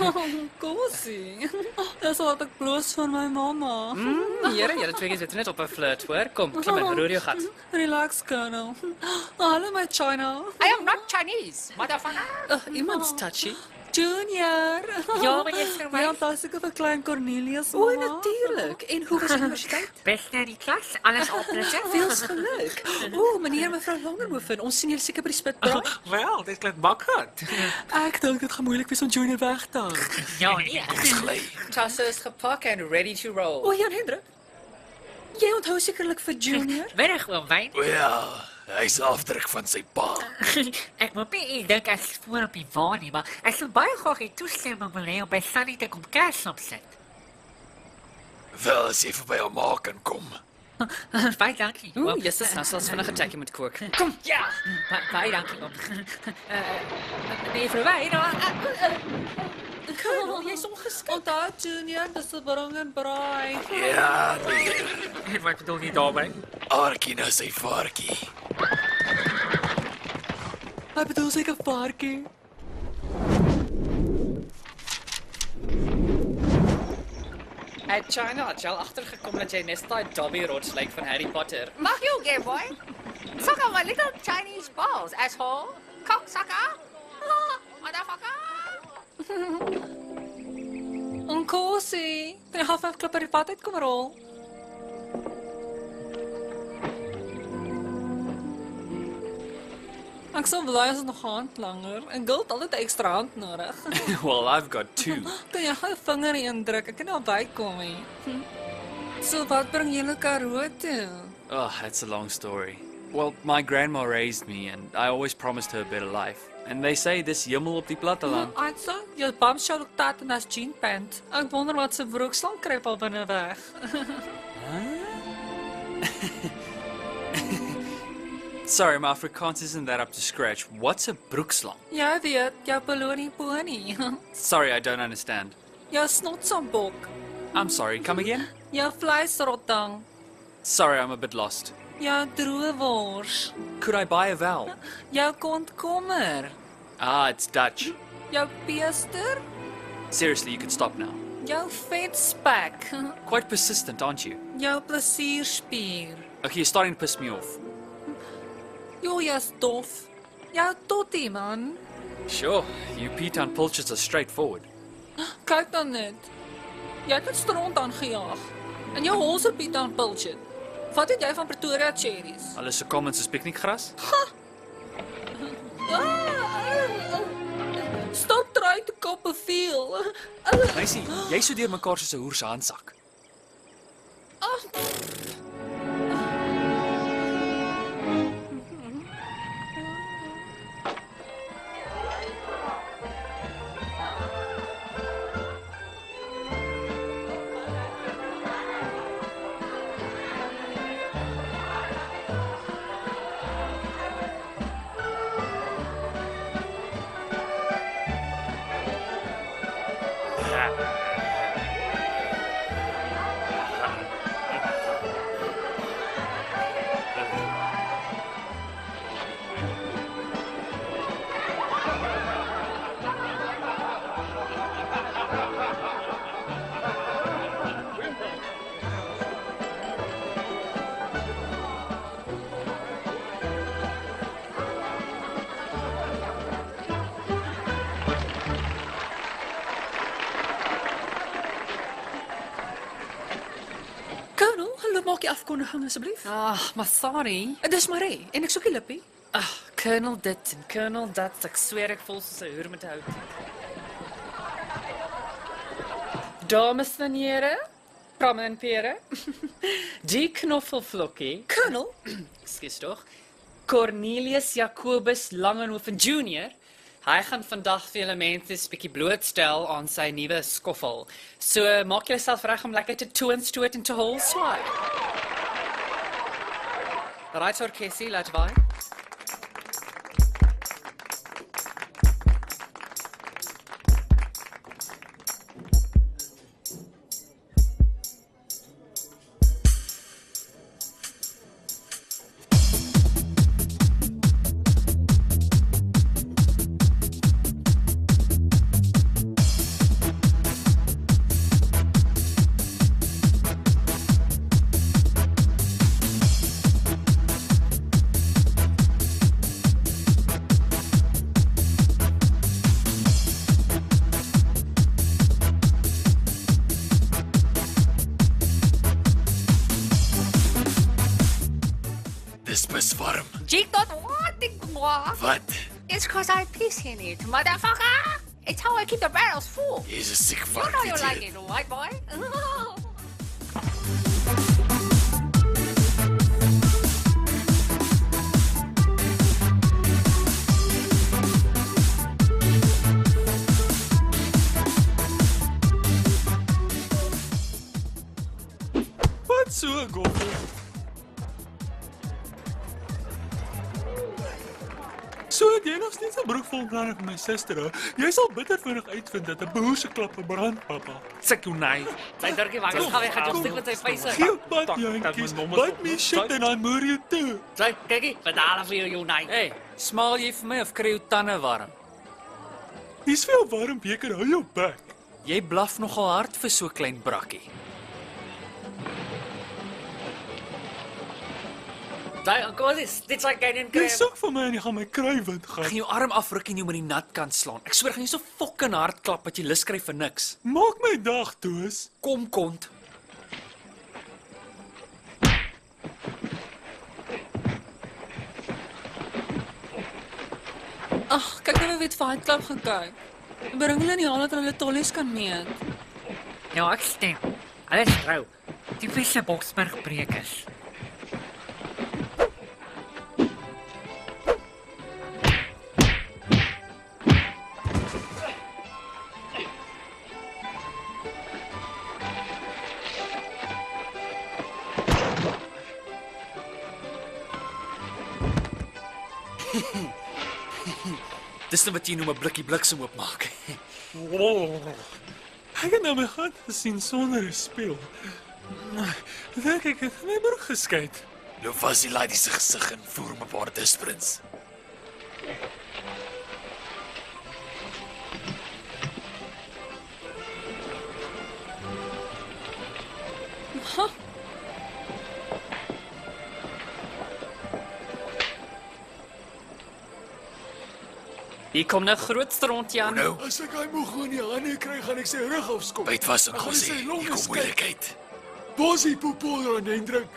Kosie. Dis wat ek bloos van my mamma. Here, julle twee is net op 'n flirt, hoor. Kom, klim in, roer jou gat. Relax, Colonel. Hallo my China. I am not Chinese, motherfucker. Iemand's touchy. Junior. Ja, meneer Ja, pas ek vir klein Cornelius, O, mamma. natuurlik. En hoe was die universiteit? Best na die klas, alles opletten. Veel geluk. O, meneer mevrou Langerhoven, ons sien julle seker by die spitbraai. Wel, dit klink bakkerd. Ek dink dit gaan moeilik wees om Junior weg te hou. Ja, nee. Tasse is gepak and ready to roll. O, Jan Hendrik. Jy onthou sekerlik vir Junior? Middag oom Wyn. O ja, hy's 'n afdruk van sy pa. Ek moet nie dink as voor op die waan nie, maar ek sou baie graag hê toestemming wil hê om by Sunny te kom kers opsit. Wel as jy verby hom maak kan kom. Baie dankie. Ooh, oom. Jesus, nou sal ons vinnig 'n tekkie moet kook. Kom, ja. Baie dankie oom. Mevrou Wyn, Colonel, jy's ongeskik. Onthou Junior, dis 'n bring en braai. Ja, nee. En wat bedoel jy daarmee? Aartjie nou sy vaartjie. Hy bedoel seker paartjie. Hey China, het jy al agtergekom dat jy net daai Dobby rots lyk van Harry Potter? mag you Game Boy? Suck on my little Chinese balls, asshole. Cocksucker. Motherfucker. Onkosie, kan jy half 5 klip uit die pad uit kom rol? Ek sou bly as dit nog 'n hand langer. En Gult altyd 'n ekstra hand nodig. Well, I've got two. Kan jy gou 'n vinger indruk? Ek kan nou bykom nie. So wat bring julle Karoo toe? Oh, that's a long story. Well, my grandma raised me and I always promised her a better life. And they say dis hemel op die platteland. Aitsa, jou bombshell ook tat en as jean pant. Ek wonder wat se broekslang kruip al binne weg. Sorry, my Afrikaans isn't that up to scratch. What's a broekslang? Jy weet, jou polonie pony. Sorry, I don't understand. Jou snotsambok. I'm sorry, come again? Jou vleisrottang. Sorry, I'm a bit lost. Jou droewors. Could I buy a vowel? Jou kontkommer. Ah, it's Dutch. Jou peester. Seriously, you could stop now. Jou vetspek. Quite persistent, aren't you? Jou plesierspier. Okay, you're starting to piss me off. Jo, jy's dof. Jou tottie, man. Sure, you P-Town Pulchers are straightforward. Kyk dan net. Jy het dit stront aangejaag. En jou holse Piet aan Pulchit. Wat het jy van Pretoria cherries? Alles so common soos piknikgras? Stop trying to Copperfield. Meisie, jy so deur mekaar soos 'n hoer se handsak. Colonel, hallo, maak jy afkondiging asseblief? Maar sorry. Dis Marie en ek soek die lippie. Colonel dit en Colonel dat. Ek sweer ek voel soos 'n hoer met 'n hout. Dames en here, pramme en pere. Die knoffelvlokkie. Colonel, Ekskuus tog. Cornelius Jacobus Langenhoven Jr. Hy gaan vandag vir julle mense 'n bietjie blootstel aan sy nuwe skoffel. So maak julleself reg om lekker te toonstoot en te hol swaai. Right, orkesie, laat vaai. Dis beswarm. Jake, don't want it more. Wat? It's because I piss in it, motherfucker. It's how I keep the barrels full. Jy's 'n siek You vark. know you weet like jy. it, white boy. Wat so 'n goffel? So het jy nog steeds 'n broek vol brande vir my suster, hè? Jy sal bitter vinnig uitvind dat 'n boer se klappe brand, pappa. Sek jou nei. Sy drukkie wag, gaan weg, gaan stuk met sy face. Gee op pad, jantjies. Byt my shit en dan moer jy toe. Sy kykie, verdaal vir jou nei. Hey, smaal jy vir my of kry jou tande warm? Dis veel warm beker, hou jou bek. Jy blaf nogal hard vir so klein brakkie. Daai onkolis, dit sal geen Jy kry. soek vir my en jy gaan my kry wind Ek gaan. gaan jou arm afruk en jou met die nat kant slaan. Ek sweer gaan jy so fucking hard klap dat jy lus kry vir niks. Maak my dag, Toos. Kom kont. Ag, kyk nou weet Fight Club gekyk. Bring hulle nie al dat hulle tollies kan meet. Ja, ek stem. Alles trou. Die wisse Boksburg brekers. Dis net wat jy noem 'n blikkie bliksem oopmaak. Ek het nou my gat gesien sonder 'n spieël. Dink ek het my broek geskyt. Loop vas die lady se gesig en voer hom 'n paar disprints. Hier kom nou groot stront, Jan. Nou, As ek hy moeg in die hande kry, gaan ek sy rug afskop. byt vas en Ek gaan Gossie. sy longe Hier kom skei. moeilikheid. Bosie poepel aan Hendrik.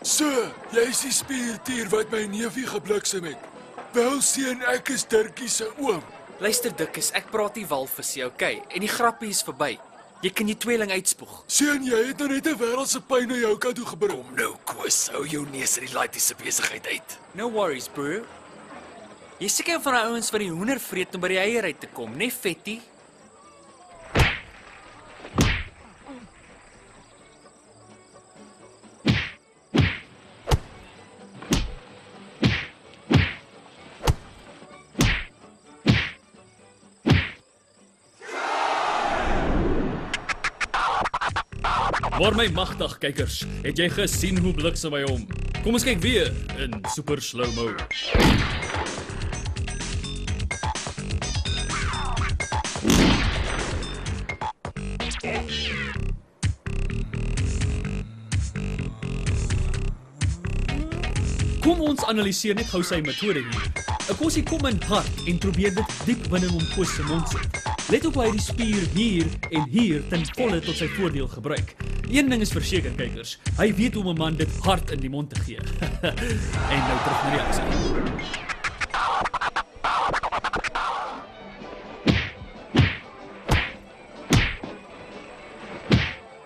So, jy is die spiertier wat my neefie gebliksem het. Wel seun, ek is Dirkie se oom. Luister Dikkus, ek praat nie walvisie, okay? En die grappie is verby. Jy kan jou tweeling uitspoeg. Seun, jy het nou net 'n wêreldse pyn na jou kant toe gebring. Kom nou, Koos, hou jou neus in die laitiese besigheid uit. No worries, bro. Jy is seker een van die ouens wat die hoender vreet om by die eier uit te kom, né, Vettie? Maar my magtig kykers, het jy gesien hoe bliksem hy hom? Kom ons kyk weer in super slow-mo. Kom ons analiseer net gou sy metode hier. 'n Kossie kom in hard en probeer dit diep binne hom Koos se mond sit. Let op hoe hy die spier hier en hier ten volle tot sy voordeel gebruik. Een ding is verseker kykers, hy weet hoe om 'n man dit hard in die mond te gee. En nou terug na die aksie.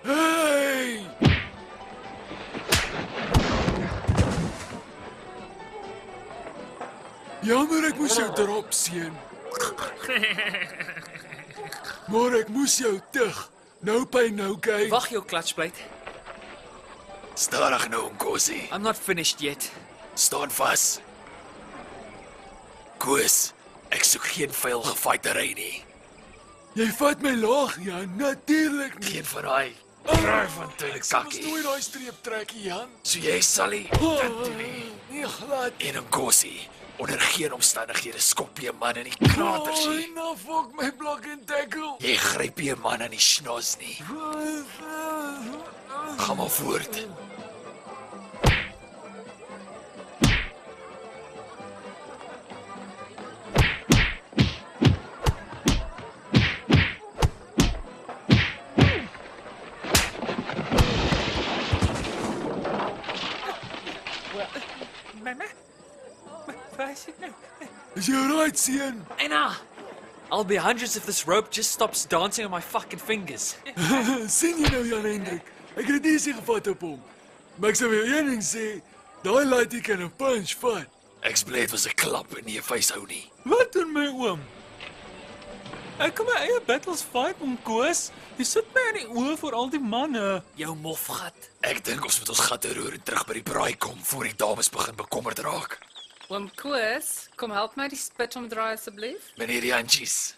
Hey! Jammer ek moes jou drop, seun. Maar ek moes jou tug. Nou pyn nou kyk. Wag jou klatspluit. Stadig nou, Gossie. I'm not finished yet. Staan vas. Koos, ek soek geen veilige fightery nie. Jy vat my laag, ja, natuurlik nie. Geen van daai draai van Ons kakkie. nooit daai streep trekkie, Jan. So jy sal nie dit doen nie. Nee, glad. En Gossie, onder geen omstandighede skop jy 'n man in die kraters nie. Ai, nou fok my blok en tackle. Jy gryp nie 'n man aan die snos nie. Gaan maar voort. Is jy right, seun? Anna! I'll be hundreds if this rope just stops dancing on my fucking fingers. Sien jy nou, Jan Hendrik? Ek het dit easy gevat op hom. Maar ek sou weer een ding sê, daai laaitie kan 'n punch vat. Ek bly dit was 'n klap en nie 'n vuishou nie. Wat doen my oom? Ek kan my eie battles fight, oom Koos. Jy sit my in die oë vir al die manne. Jou mofgat. Ek dink ons moet ons gatte roer en terug by die braai kom voor die dames begin bekommerd raak. Oom Koos, kom help my die spit omdraai asseblief. Meneer Jantjies,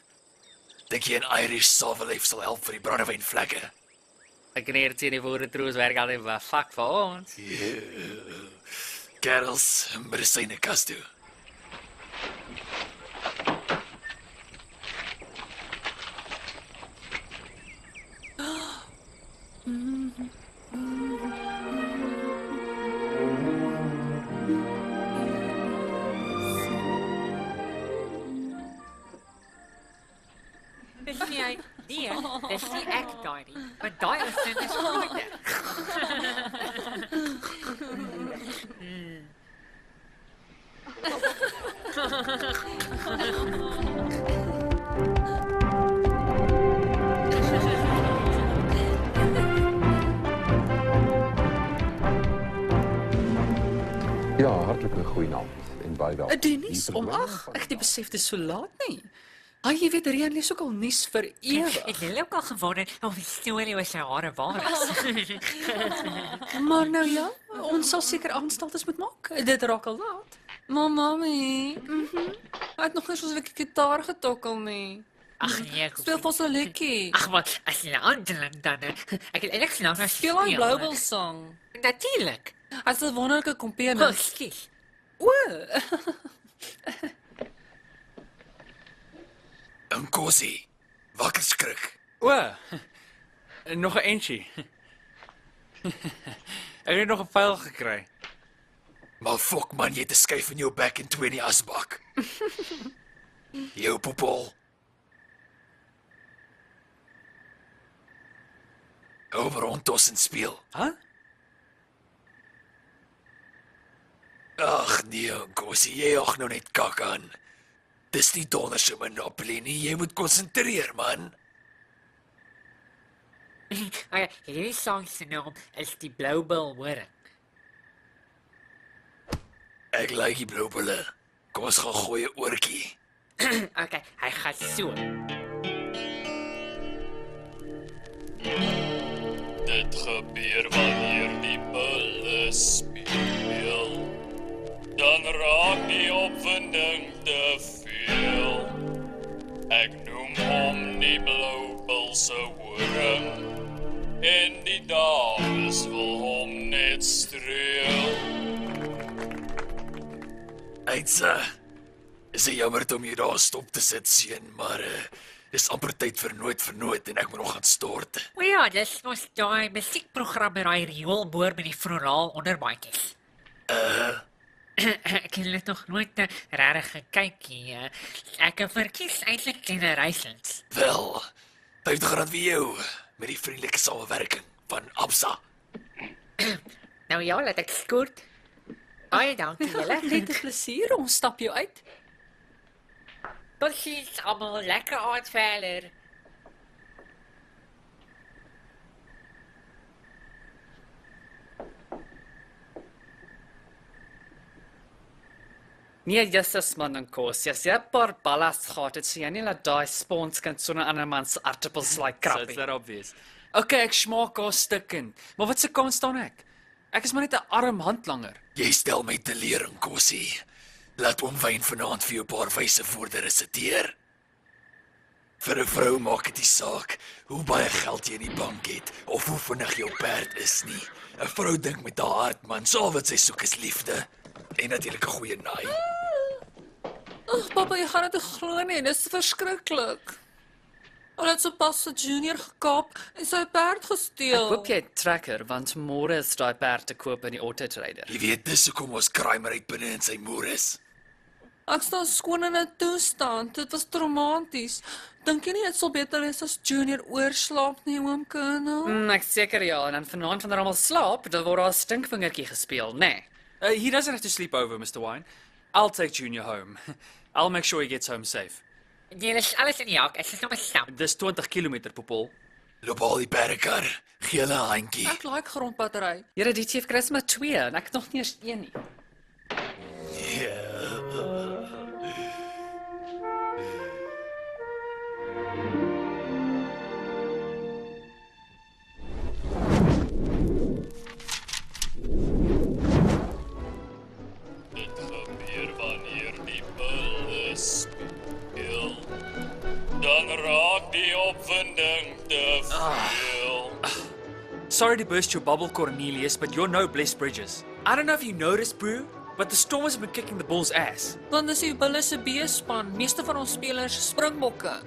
dink jy 'n Irish Savalef sal help vir die brandewynvlekke? Ek kan hier sien die woorde werk altyd wel fuck vir ons. Kerels, medisyne kas toe. Dis nie hy. Nee, dis nie ek daai nie. Maar daai is net skoon. Ja, hartlike goeienaand en baie welkom. Dennis, om 8. Ek het nie besef dit is so laat nie. Ag, jy weet Rian lees ook al nuus vir ewig. Ek het ook al gewonder of die storie oor sy hare waar is. Maar nou ja, ons sal seker aanstaltes moet maak. Dit raak al laat. Maar mami, hy het nog nie soos 'n gitaar getokkel nie. Ag nee, Speel vir ons 'n liedjie. Ag wat, as jy aandeling dan. Ek het eintlik nou Speel 'n Global song. Natuurlik. Hy's 'n wonderlike komponis. Presies. O, Gossie, wakker skrik. O, nog 'n entjie. Ek het nog 'n vuil gekry. Maar fok man, jy het 'n skyf in jou bek en 2 in die asbak. Jou popol. Over rond en speel. Huh? Ag nee, Nkosi, jy ag nou net kak aan. Dis nie donder se monopolie nie, jy moet konsentreer man. Hierdie sang se naam is die Bloubil horing. Ek like die blou bulle. Kom ons gaan gooi 'n oortjie. Okay, hy gaan so. Dit gebeur wanneer die bulle speel. Dan raak die opwinding te veel. Ek noem hom die blou bul se horing. En die dames wil hom net streel. Eitsa, is dit jammer om hier daar stop te sit, seun, maar dis amper tyd vir nooit en ek moet nog gaan stort. O ja, dis mos daai musiekprogram met daai rioolboor met die floraal onderbaadjies. Ek het dit nog nooit regtig gekyk nie. Ek verkies eintlik generations. Wel, R50 vir jou met die vriendelike samewerking van Absa. Nou ja, laat ek skort. Ai, dankie julle. Net 'n plesier, ons stap jou uit. Totsiens almal, lekker aand verder. Nee, Jesus man en kos. Jy het 'n paar ballas gehad, het so jy nie laat daai sponskind sonder ander man se aartappels like krappie. Dit's daar obvious. Okay, ek smaak haar stikkend. Maar wat se kans staan ek? Ek is maar net 'n arm handlanger. Jy stel my te leer, Nkosi. Laat oom Wyn vanaand vir jou 'n paar wyse woorde resiteer. Vir 'n vrou maak dit nie saak hoe baie geld jy in die bank het of hoe vinnig jou perd is nie. 'n Vrou dink met haar hart, man, so wat sy soek is liefde. En natuurlik 'n goeie naai. Ag, pappa, jy gaan dit nie glo nie, dis verskriklik. Hulle het sopas 'n junior gekaap en sy perd gesteel. Ek hoop jy het trekker, want môre is daai perd te koop in die Auto Trader. Jy weet dis hoekom ons kraaimer uit binne in sy moer is. Ek staan skoon in 'n toestand. Dit was traumaties. Dink jy nie dit sal beter wees as junior oorslaap nie, oom Colonel? Ek seker ja, en dan vanaand wanneer almal slaap, dan word daar 'n stinkvingertjie gespeel, né? Nee. He doesn't have to sleep over, Mr. Wine. I'll take Junior home. I'll make sure he gets home safe. Nee, is alles in die hak. Ek is nog 'n stap. Dis 20 km, Popol. Loop al die perdekar. Gee hulle 'n handjie. Ek like grondbattery. Here, die chief kry maar 2 en ek het nog nie eens 1 nie. Dit gebeur wanneer die bulle speel. Dan raak die opwinding te veel. Sorry to burst your bubble, Cornelius, but you're no Blessed Bridges. I don't know if you noticed, bro, but the Stormers have been kicking the Bulls' ass. Want dis die bulle se B-span. Meeste van ons spelers is springbokke.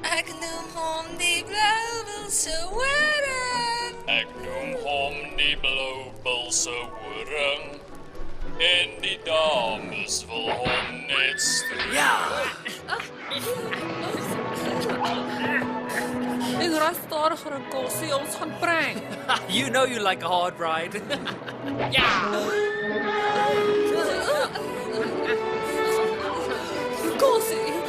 Ek noem hom die blou se horing. Ek noem hom die blou bul se horing. En die dames wil hom net streel. Ja! En ry stadiger en kosie, ons gaan prank. You know you like a hard ride. Kosie.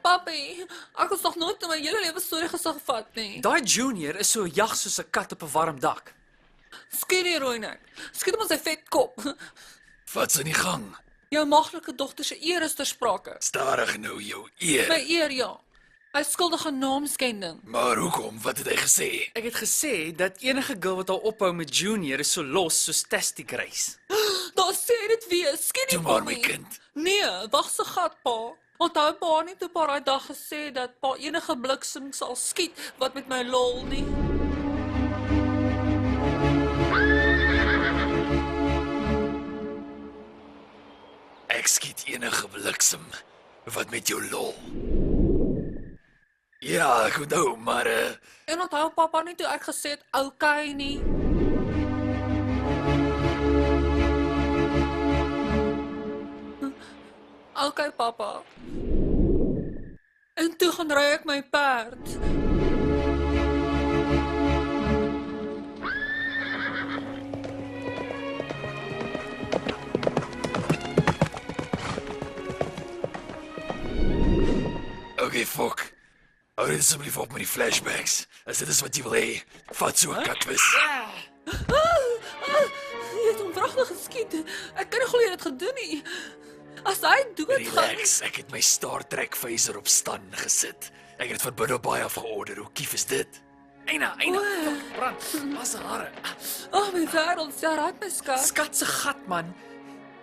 Papi, ek was nog nooit in my hele lewe so die gesig gevat nie. Daai Junior is so jag soos 'n kat op 'n warm dak. Skiet die rooinek. Skiet hom in sy vet kop. Wat's in die gang? Jou maglike dogter se eer is ter sprake. Stadig nou jou eer. My eer, ja. Hy is skuldig aan naamskending. Maar hoekom? Wat het hy gesê? Ek het gesê dat enige girl wat haar ophou met Junior is so los soos Testy Grace. Daar sê dit weer. Skiet die Toe maar my kind. Nee, wag se gat, pa. Onthou pa nie toe pa daai dag gesê dat pa enige bliksem sal skiet wat met my lol nie. Ek skiet enige bliksem wat met jou lol. Ja, ek onthou, maar En onthou pappa nie toe ek gesê het okay nie. Okay pappa. En toe gaan ry ek my perd. okay, fok. Hou dit asseblief op met die flashbacks. As dit is wat jy wil hê, vat so 'n katwis. Jy het hom pragtig geskiet. Ek kan nie glo jy het dit gedoen nie. As hy doodgaan... Relax, ek het my Star Trek phaser op stand gesit. Ek het dit van binne baie af georder. Hoe kief is dit? Eina, brand. Pas hare. My wêreld, sy raak my skat. Skat se gat, man.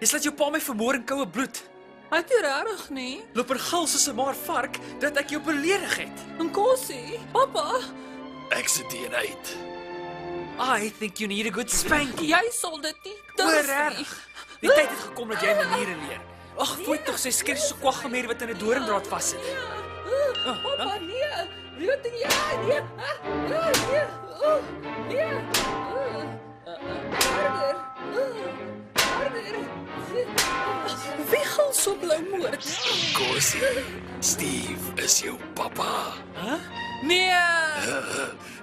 Jy laat jou pa my vermoor in koue bloed. Hy het nie regtig nie. Loop en gil soos 'n maar vark dat ek jou beledig het. En Kosie, pappa. Ek sit teen uit. I think you need a good spanking. Jy sal dit nie Hoor durf nie. reg. Die tyd het gekom dat jy maniere leer. Ag, voel tog sy skrik so kwaggemeer wat in 'n doringdraad vassit. Pappa, nee. Weet jy? Nee. Harder. Wie gaan so blou moord? Kosie, Steve is jou papa. Nee.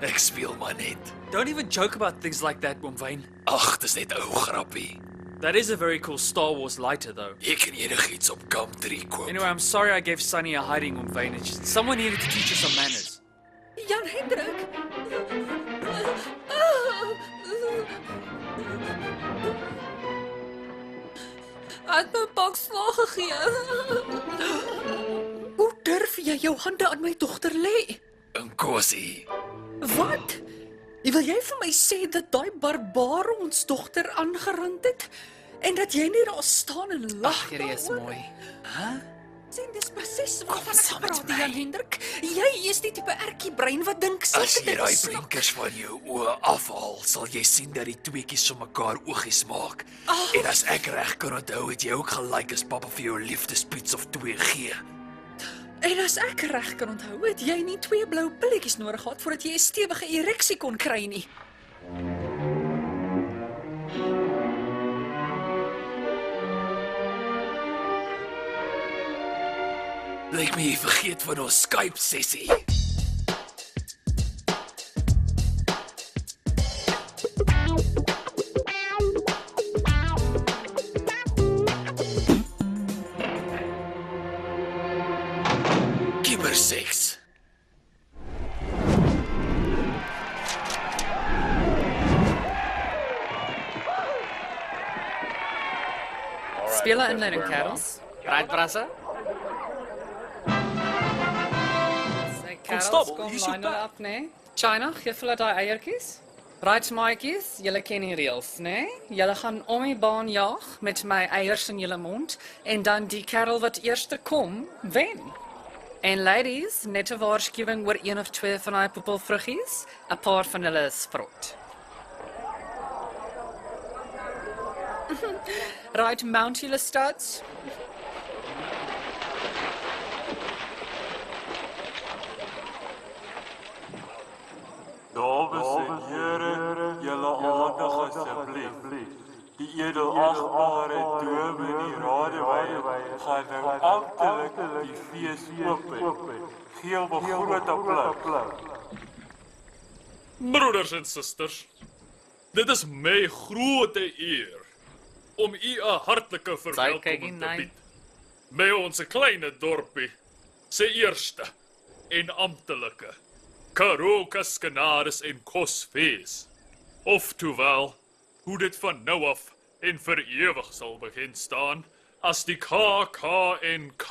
Ek speel maar net. Don't even joke about things like that, Oom Wayne. Ag, dis net ou grappie. That is a very cool Star Wars lighter, though. Jy kan enigiets op Gumtree koop. Anyway, I'm sorry I gave Sunny a hiding, Oom Wayne. It's just, someone needed to teach her some manners. Jan Hendrik. Hy het my pak slag gegee. Hoe durf jy jou hande aan my dogter lê? En Kosie, Wat? Wil jy vir my sê dat daai barbaar ons dogter aangerand het? En dat jy net daar staan en lag? Ag, hierdie is mooi. Sien, dis presies waarvan ek praat, Jan Hendrik. Jy is die tipe ertjie brein wat dink as sulke jy dinge daai snap. blinkers van jou oë afhaal, sal jy sien dat die tweeetjies so mekaar oogies maak. En as ek reg kan onthou, het jy ook gelyk as pappa vir jou liefdespiets of 2 gee. En as ek reg kan onthou, het jy nie 2 blou pilletjies nodig gehad voordat jy 'n stewige ereksie kon kry nie. Lyk my jy vergeet van ons Skype sessie. Cyberseks. Speel 'n inleiding, kerels. Right, Brassa? Constable, hier's jou line up, nee? China, gee vir hulle daai eiertjies. Right, maatjies, julle ken die reëls, nee? Julle gaan om die baan jaag met my eiers in julle mond en dan die kerel wat eerste kom, wen. En ladies, net 'n waarskuwing oor 1 of 2 van daai poepelvruggies, 'n paar van hulle is vrot. Right, mount julle studs. Dames en heren, julle aandag asseblief. Die edelagbare dominee Radewey gaan nou amptelik die fees open. Gee hom 'n groot applaus. Broeders en susters, dit is my grote eer om u 'n hartlike verwelkoming te bied by ons klein dorpie se eerste en amptelike Karoo Kaskenaris en Kosfees. Oftewel, hoe dit van nou af en vir ewig sal begin staan as die KKNK.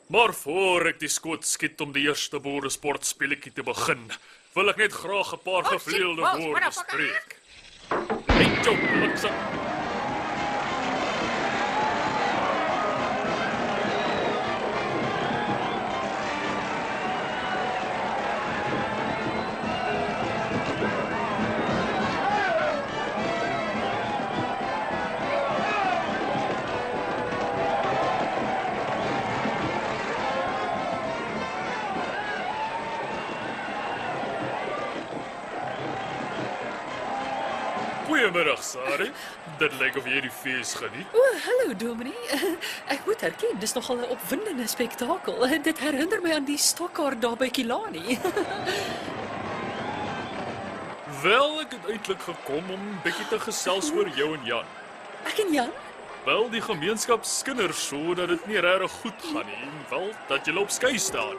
Maar voor ek die skoot skiet om die eerste boeresportspeletjie te begin, wil ek net graag 'n paar gevleelde woorde spreek. Net jou bliksem. Goeiemiddag, Sari. Dit lyk of jy die fees geniet. O, hallo Dominee. Ek moet erken, dis nogal 'n opwindende spektakel. Dit herinner my aan die stokkaart daar by Kilani. Wel, ek het eintlik gekom om 'n bietjie te gesels oor jou en Jan. Ek en Jan? Wel, die gemeenskapskinder so dat dit nie regtig goed gaan nie. Wel, dat jy op skei staan.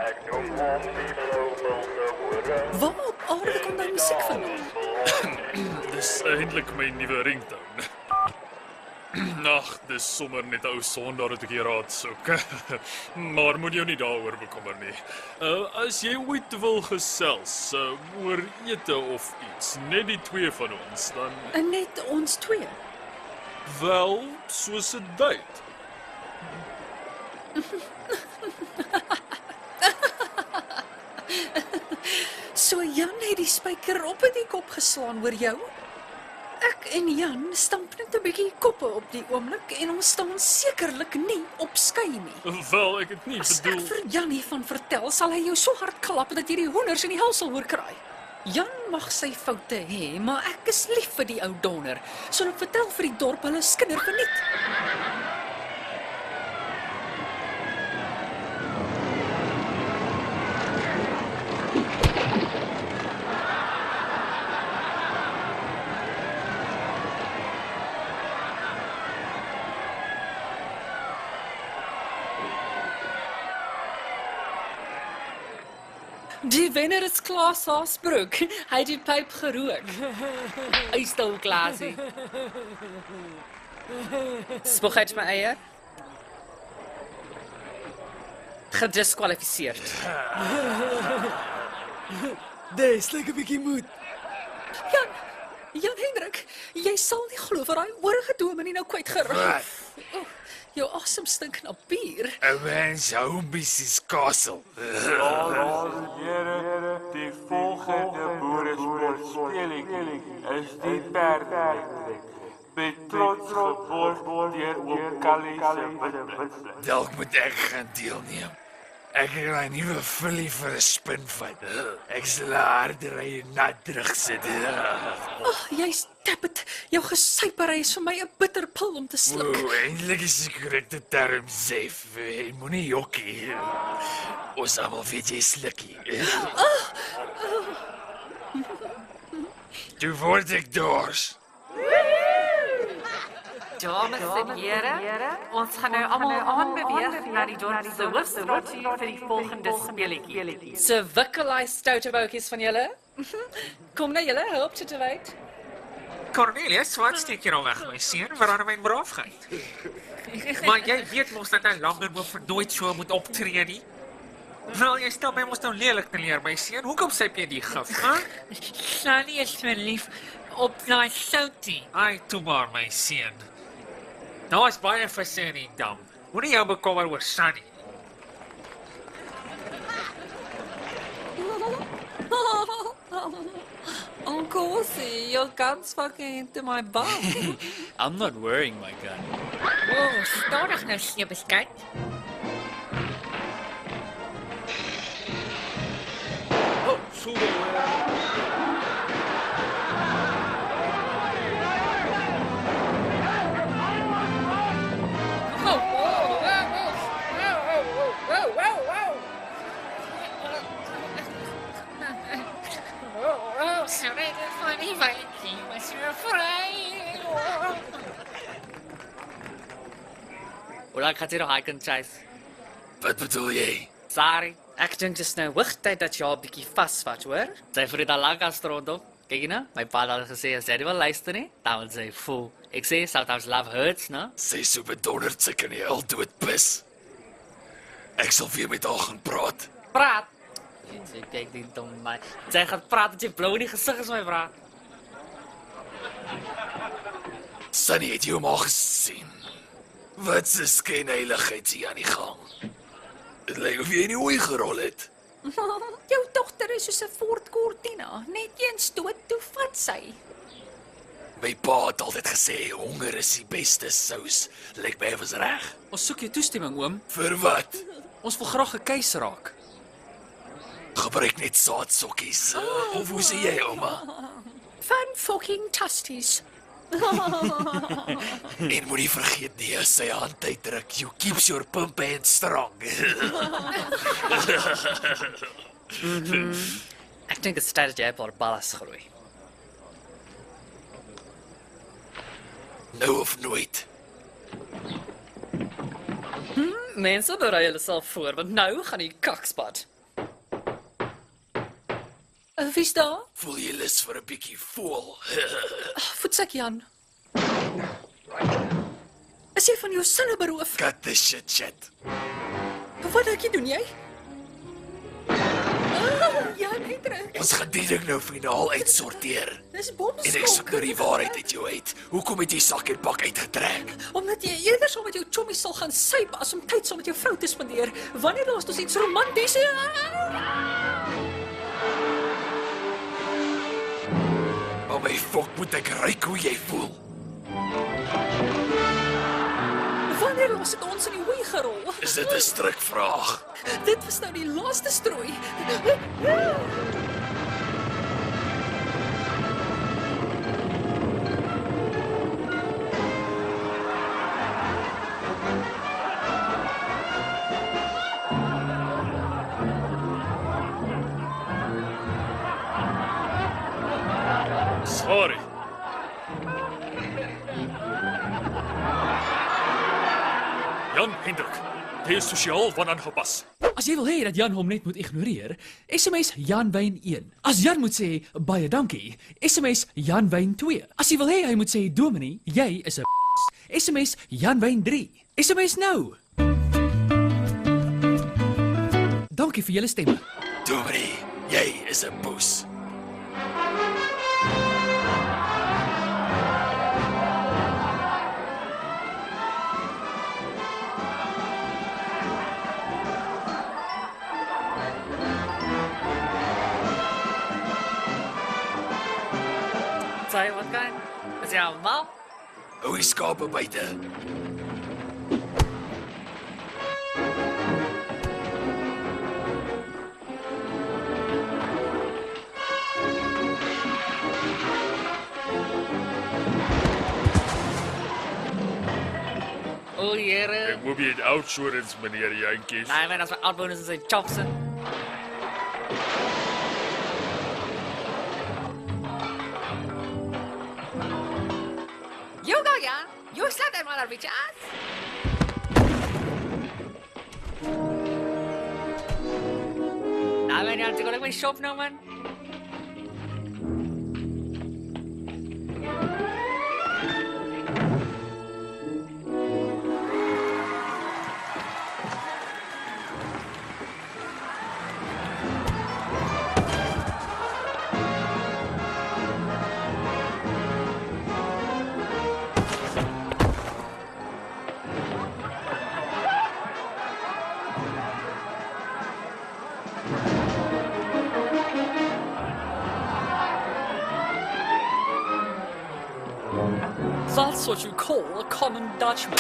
Waar op aarde kom daai musiek vandaan? Dis eintlik my nuwe ringtone. Ag, dis sommer net 'n ou sondaar wat ek hier raad soek. Maar moet jou nie daaroor bekommer nie. As jy ooit wil gesels oor ete of iets, net die twee van ons, dan En net ons twee. wel soos 'n date. So Jan het die spyker op in die kop geslaan oor jou? Ek en Jan stamp net 'n bietjie koppe op die oomblik en ons staan sekerlik nie op skei nie. Wel, ek het nie As bedoel... ek vir Jan hiervan vertel, sal hy jou so hard klap dat jy die hoenders in die hals sal hoor kraai. Jan mag sy foute hê, maar ek is lief vir die ou donder. So ek vertel vir die dorp hulle skinder verniet. Die wenner is Klaas Haasbroek. Hy het die pyp gerook. Hy stil Klaasie. Spoeg uit my eier. Gediskwalifiseerd. Dis lyk 'n bietjie moed. Jan Hendrik, jy sal nie glo wat daai oorige dominee nou kwyt geraak. Jou asem stink na bier. 'n mens hou bissies kasel. Die volgende boerespeling is die perdewedstryd. Met trots geborg deur oom Callie se witblik. Dalk moet ek gaan deelneem. Ek het 'n nuwe filly vir 'n spin vat. Ek sal haar ry nat terugsit. Jy's tappet. Jou gesypery is vir my 'n bitterpil om te sluk. Eintlik is die korrekte term safe. Jy moenie jokkie. Ons almal weet jy slukkie. Toe word ek dors. Dames en here, ons gaan nou almal aanbeweeg na die dorp se hoofstraat vir die volgende speletjie. So wikkel hy stoute boutjies van julle. Kom nou julle, help te wait. Cornelius, wat steek jy nou weg, my seun? Waarom my braafheid? Maar jy weet mos dat 'n langer moet nooit so moet optree nie. Wel, jy stel my mos nou lelik neer, my seun. Hoekom syp jy die gif, hè? Sunny is verlief op daai soutie. Ai, toe maar, my seun. Nou is baie visse in die dam. Moenie jou bekommer oor Sunny. Uncle, see, your gun's fucking into my bum. I'm not wearing my gun. Oh, stadig nou, sneeuwbeskuit. Oh, so Hoe lank gaat jy nog hiken, Chase? Wat bedoel jy? Sorry, ek dink dis nou hoogtyd dat jy 'n bietjie vasvat, hoor? Sy vir dit al lank as rondom. Kyk nou, my pa het al gesê as jy nie wil luister nie, dan wil sy voel. Ek sê sometimes love hurts, no? Sy so bedonderd sy kan die hel dood pis. Ek sal weer met haar gaan praat. Praat! Sy kyk nie dom my. Sy gaan praat dat jy blou in die gesig is, my vrou. Sunny het jou maar gesien. Wat 'n skynheiligheid hier aan die gang. Dit lyk of jy nie ooi gerol het. Jou dogter is soos 'n Ford Cortina. Net een stoot toe vat sy. My pa het altyd gesê honger is die beste sous. Lyk my was reg. Ons soek jou toestemming, oom. Vir wat? Ons wil graag 'n keis raak. Gebruik net saadsokkies. Of hoe sê jy, ouma? Van fucking tusties. En moenie vergeet nie, as sy hand uitdruk, you keeps your pump hand strong. Ek dink dit is tyd dat jy 'n paar balles groei. Nou of nooit. Mense, berei julle self voor, want nou gaan die kakspad. Wie's daar? Voel jy lus vir 'n bietjie voel? Voetsak Jan. Is jy van jou sinne beroof? Cut the shit. Wat dink jy doen jy? Jan, Hendrik. Ons gaan die ding nou finaal uitsorteer. Dis bomskok. En ek soek nou die waarheid uit jou uit. Hoekom het jy sak en pak uitgetrek? Omdat jy eerder saam met jou chommies sal gaan suip as om tyd saam met jou vrou te spandeer. Wanneer laas ons iets romanties? Maar my fok moet ek ruik hoe jy voel. Wanneer laas het ons in die hoei gerol? Is dit 'n strikvraag? Dit was nou die laaste strooi. Sorry. Jan Hendrik, jy is sosiaal wanaangepas. As jy wil hê dat Jan hom net moet ignoreer, SMS Janwyn 1. As Jan moet sê baie dankie, SMS Janwyn 2. As jy wil hê hy moet sê Dominee, jy is 'n SMS Janwyn 3. SMS nou. Dankie vir julle stemme. Dominee, jy is 'n poes. Say wat gaan? Is jy almal? Hou die skape buite. O, Here. Ek moet jy outsurance, meneer Jantjies. Nee, man, as my outbonus in sy chops. You go, Jan. You slap that mother bitch ass. Nee, man, Jan, jy gaan my shop nou, man. That's what you call a common Dutchman.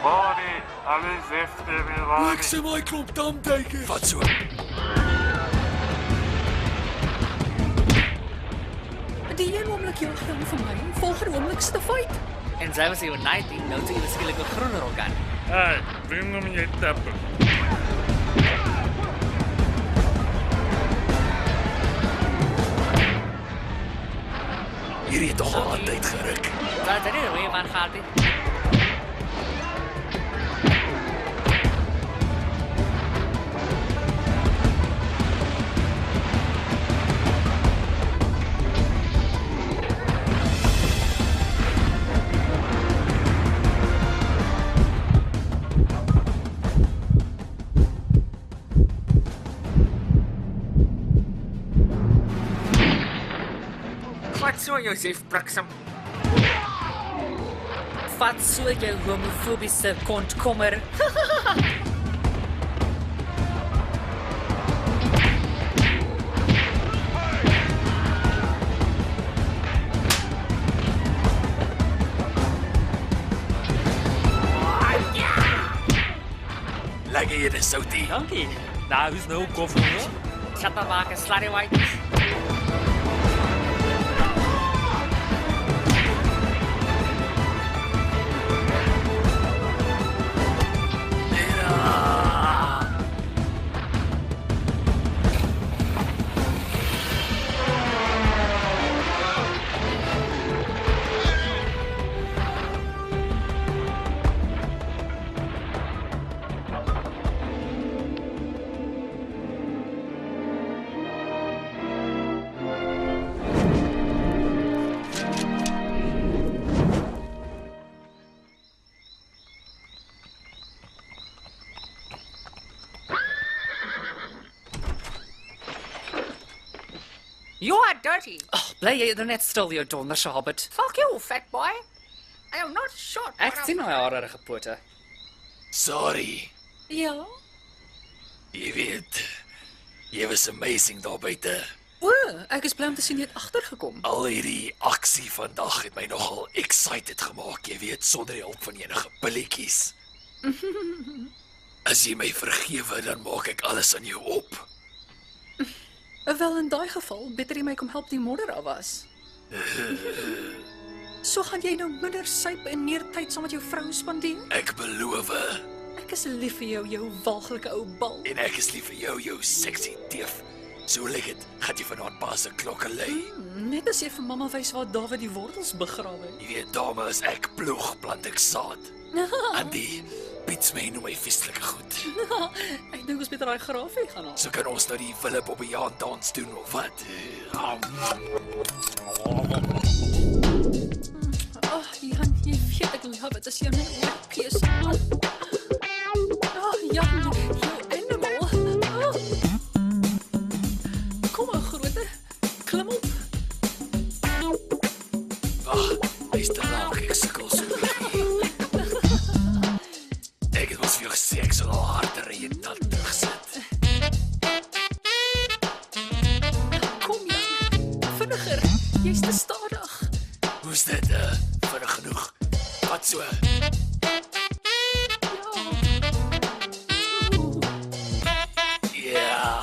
Body, alles efter weer waar. Ek sê my klomp damduikers. Wat so? Die een oomblik jou gaan vir my, volgende oomblik is dit 'n feit. En sy was hier op 19, nou toe jy skielik 'n groen rok aan. Hey, bring hom jy tappe. Hierdie het toch al aan tyd geruk. Wat het jy weer van gehad? Wat so, Josef Priksem? Wat so jou homofobiese kontkommer? Lekker hier is soutie. Dankie. Nou, is nou koffie, hoor. Shut up, maken, slarry white. You are dirty. Bly jy nou net stil, jou donderse hobbit. Fuck you, fat boy. I am not short. Ek sien nou harige pote. Sorry. Ja? Jy weet, jy was amazing daar buite. O, ek is bly om te sien jy het agtergekom. Al hierdie aksie vandag het my nogal excited gemaak, jy weet, sonder die hulp van enige pilletjies. As jy my vergewe, dan maak ek alles aan jou op. Wel in daai geval, beter jy my kom help die modder afwas. So gaan jy nou minder suip en meer tyd saam met jou vrou spandeer? Ek beloof. Ek is lief vir jou, jou walglike ou bal. En ek is lief vir jou, jou sexy teef. So lyk dit, gaan jy vanaand pa se klokke lei. Net as jy vir mamma wys waar Dawid die wortels begrawe het. Jy weet, dame, as ek ploeg, plant ek saad. En die bieds my noem my vislike goed. Ek dink ons beter daai grafie gaan haal. So kan ons nou die Willem op 'n jaar dans doen of wat? Jan, jy weet ek lief het as jy my oorkies. Jan, jou animal. Kom maar, groter. Klim op. Hy is te laag, ek sukkel so bietjie. Ek het mos vir jou gesê ek sal al harder ry en dan terugsit. Kom Jan, vinniger. Jy's te stadig. Hoe's dit, vinnig genoeg? Wat so? Ja.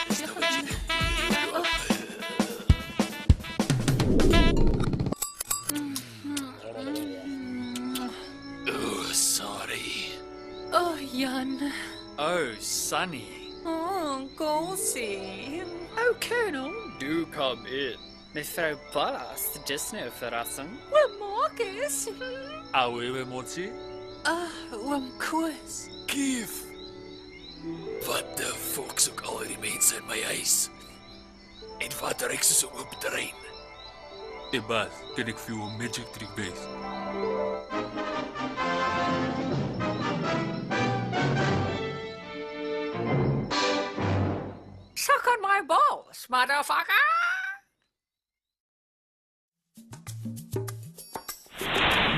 Is nou wat jy oh, sorry. Oh, Jan. Oh, Sunny. Oh, Gosie. Oh, Colonel. Do come in. Mevrou Ballas, dis nou 'n verrassing. Oom Marcus. Awewe motsie. Oom Koos. Kief. Wat die fuck soek al die mense in my huis? En wat reik so op terrein? Hey baas, kan ek vir jou 'n magic trick wys? Suck on my balls, motherfucker.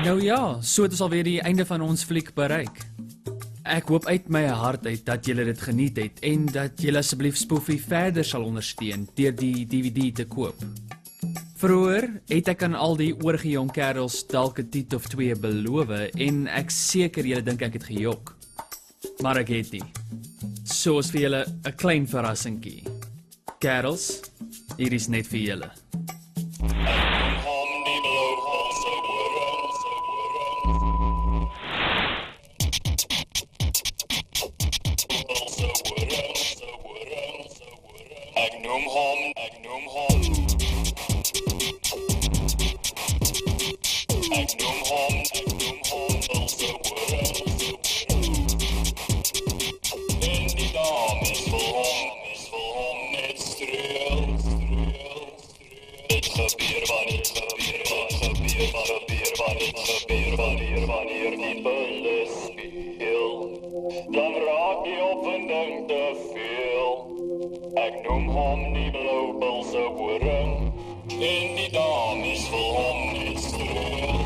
Nou ja, so het ons alweer die einde van ons fliek bereik. Ek hoop uit my hart uit dat julle dit geniet het en dat julle asseblief Spoofie verder sal ondersteun deur die DVD te koop. Vroeger het ek aan al die oorige jong kerels dalk 'n tit of 2 beloof en ek seker julle dink ek het gejok. Maar ek het nie. So is vir julle 'n klein verrassingkie. Kerels, hier is net vir julle. Dan raak jy op en dink te veel. Ek noem hom die blauwbalse horing en die dames wil hom net streel.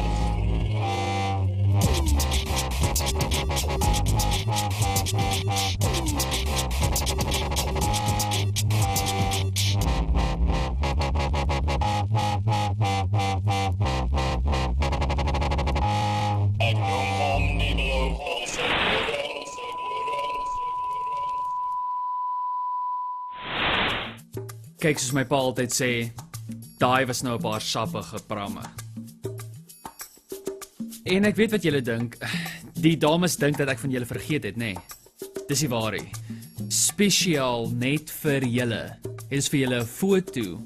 Ek noem hom die blauwbalse horing. Kyk, soos my pa altyd sê, daai was nou 'n paar sappige pramme. En ek weet wat julle dink. Die dames dink dat ek van julle vergeet het, nê? Dis nie waar nie. Spesiaal net vir julle. Hier is vir julle 'n foto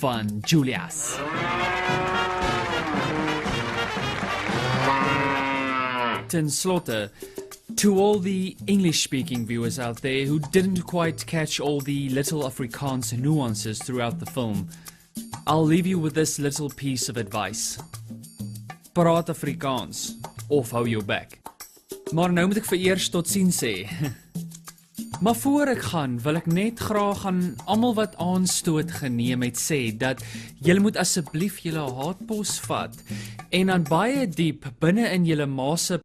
van Julius. Ten slotte, to all the English-speaking viewers out there who didn't quite catch all the little Afrikaans nuances throughout the film, I'll leave you with this little piece of advice. Praat Afrikaans, of hou jou bek. Maar nou moet ek vereers totsiens sê. Maar voor ek gaan, wil ek net graag aan almal wat aanstoot geneem het sê dat julle moet asseblief julle haatpos vat en dan baie diep binne in julle ma se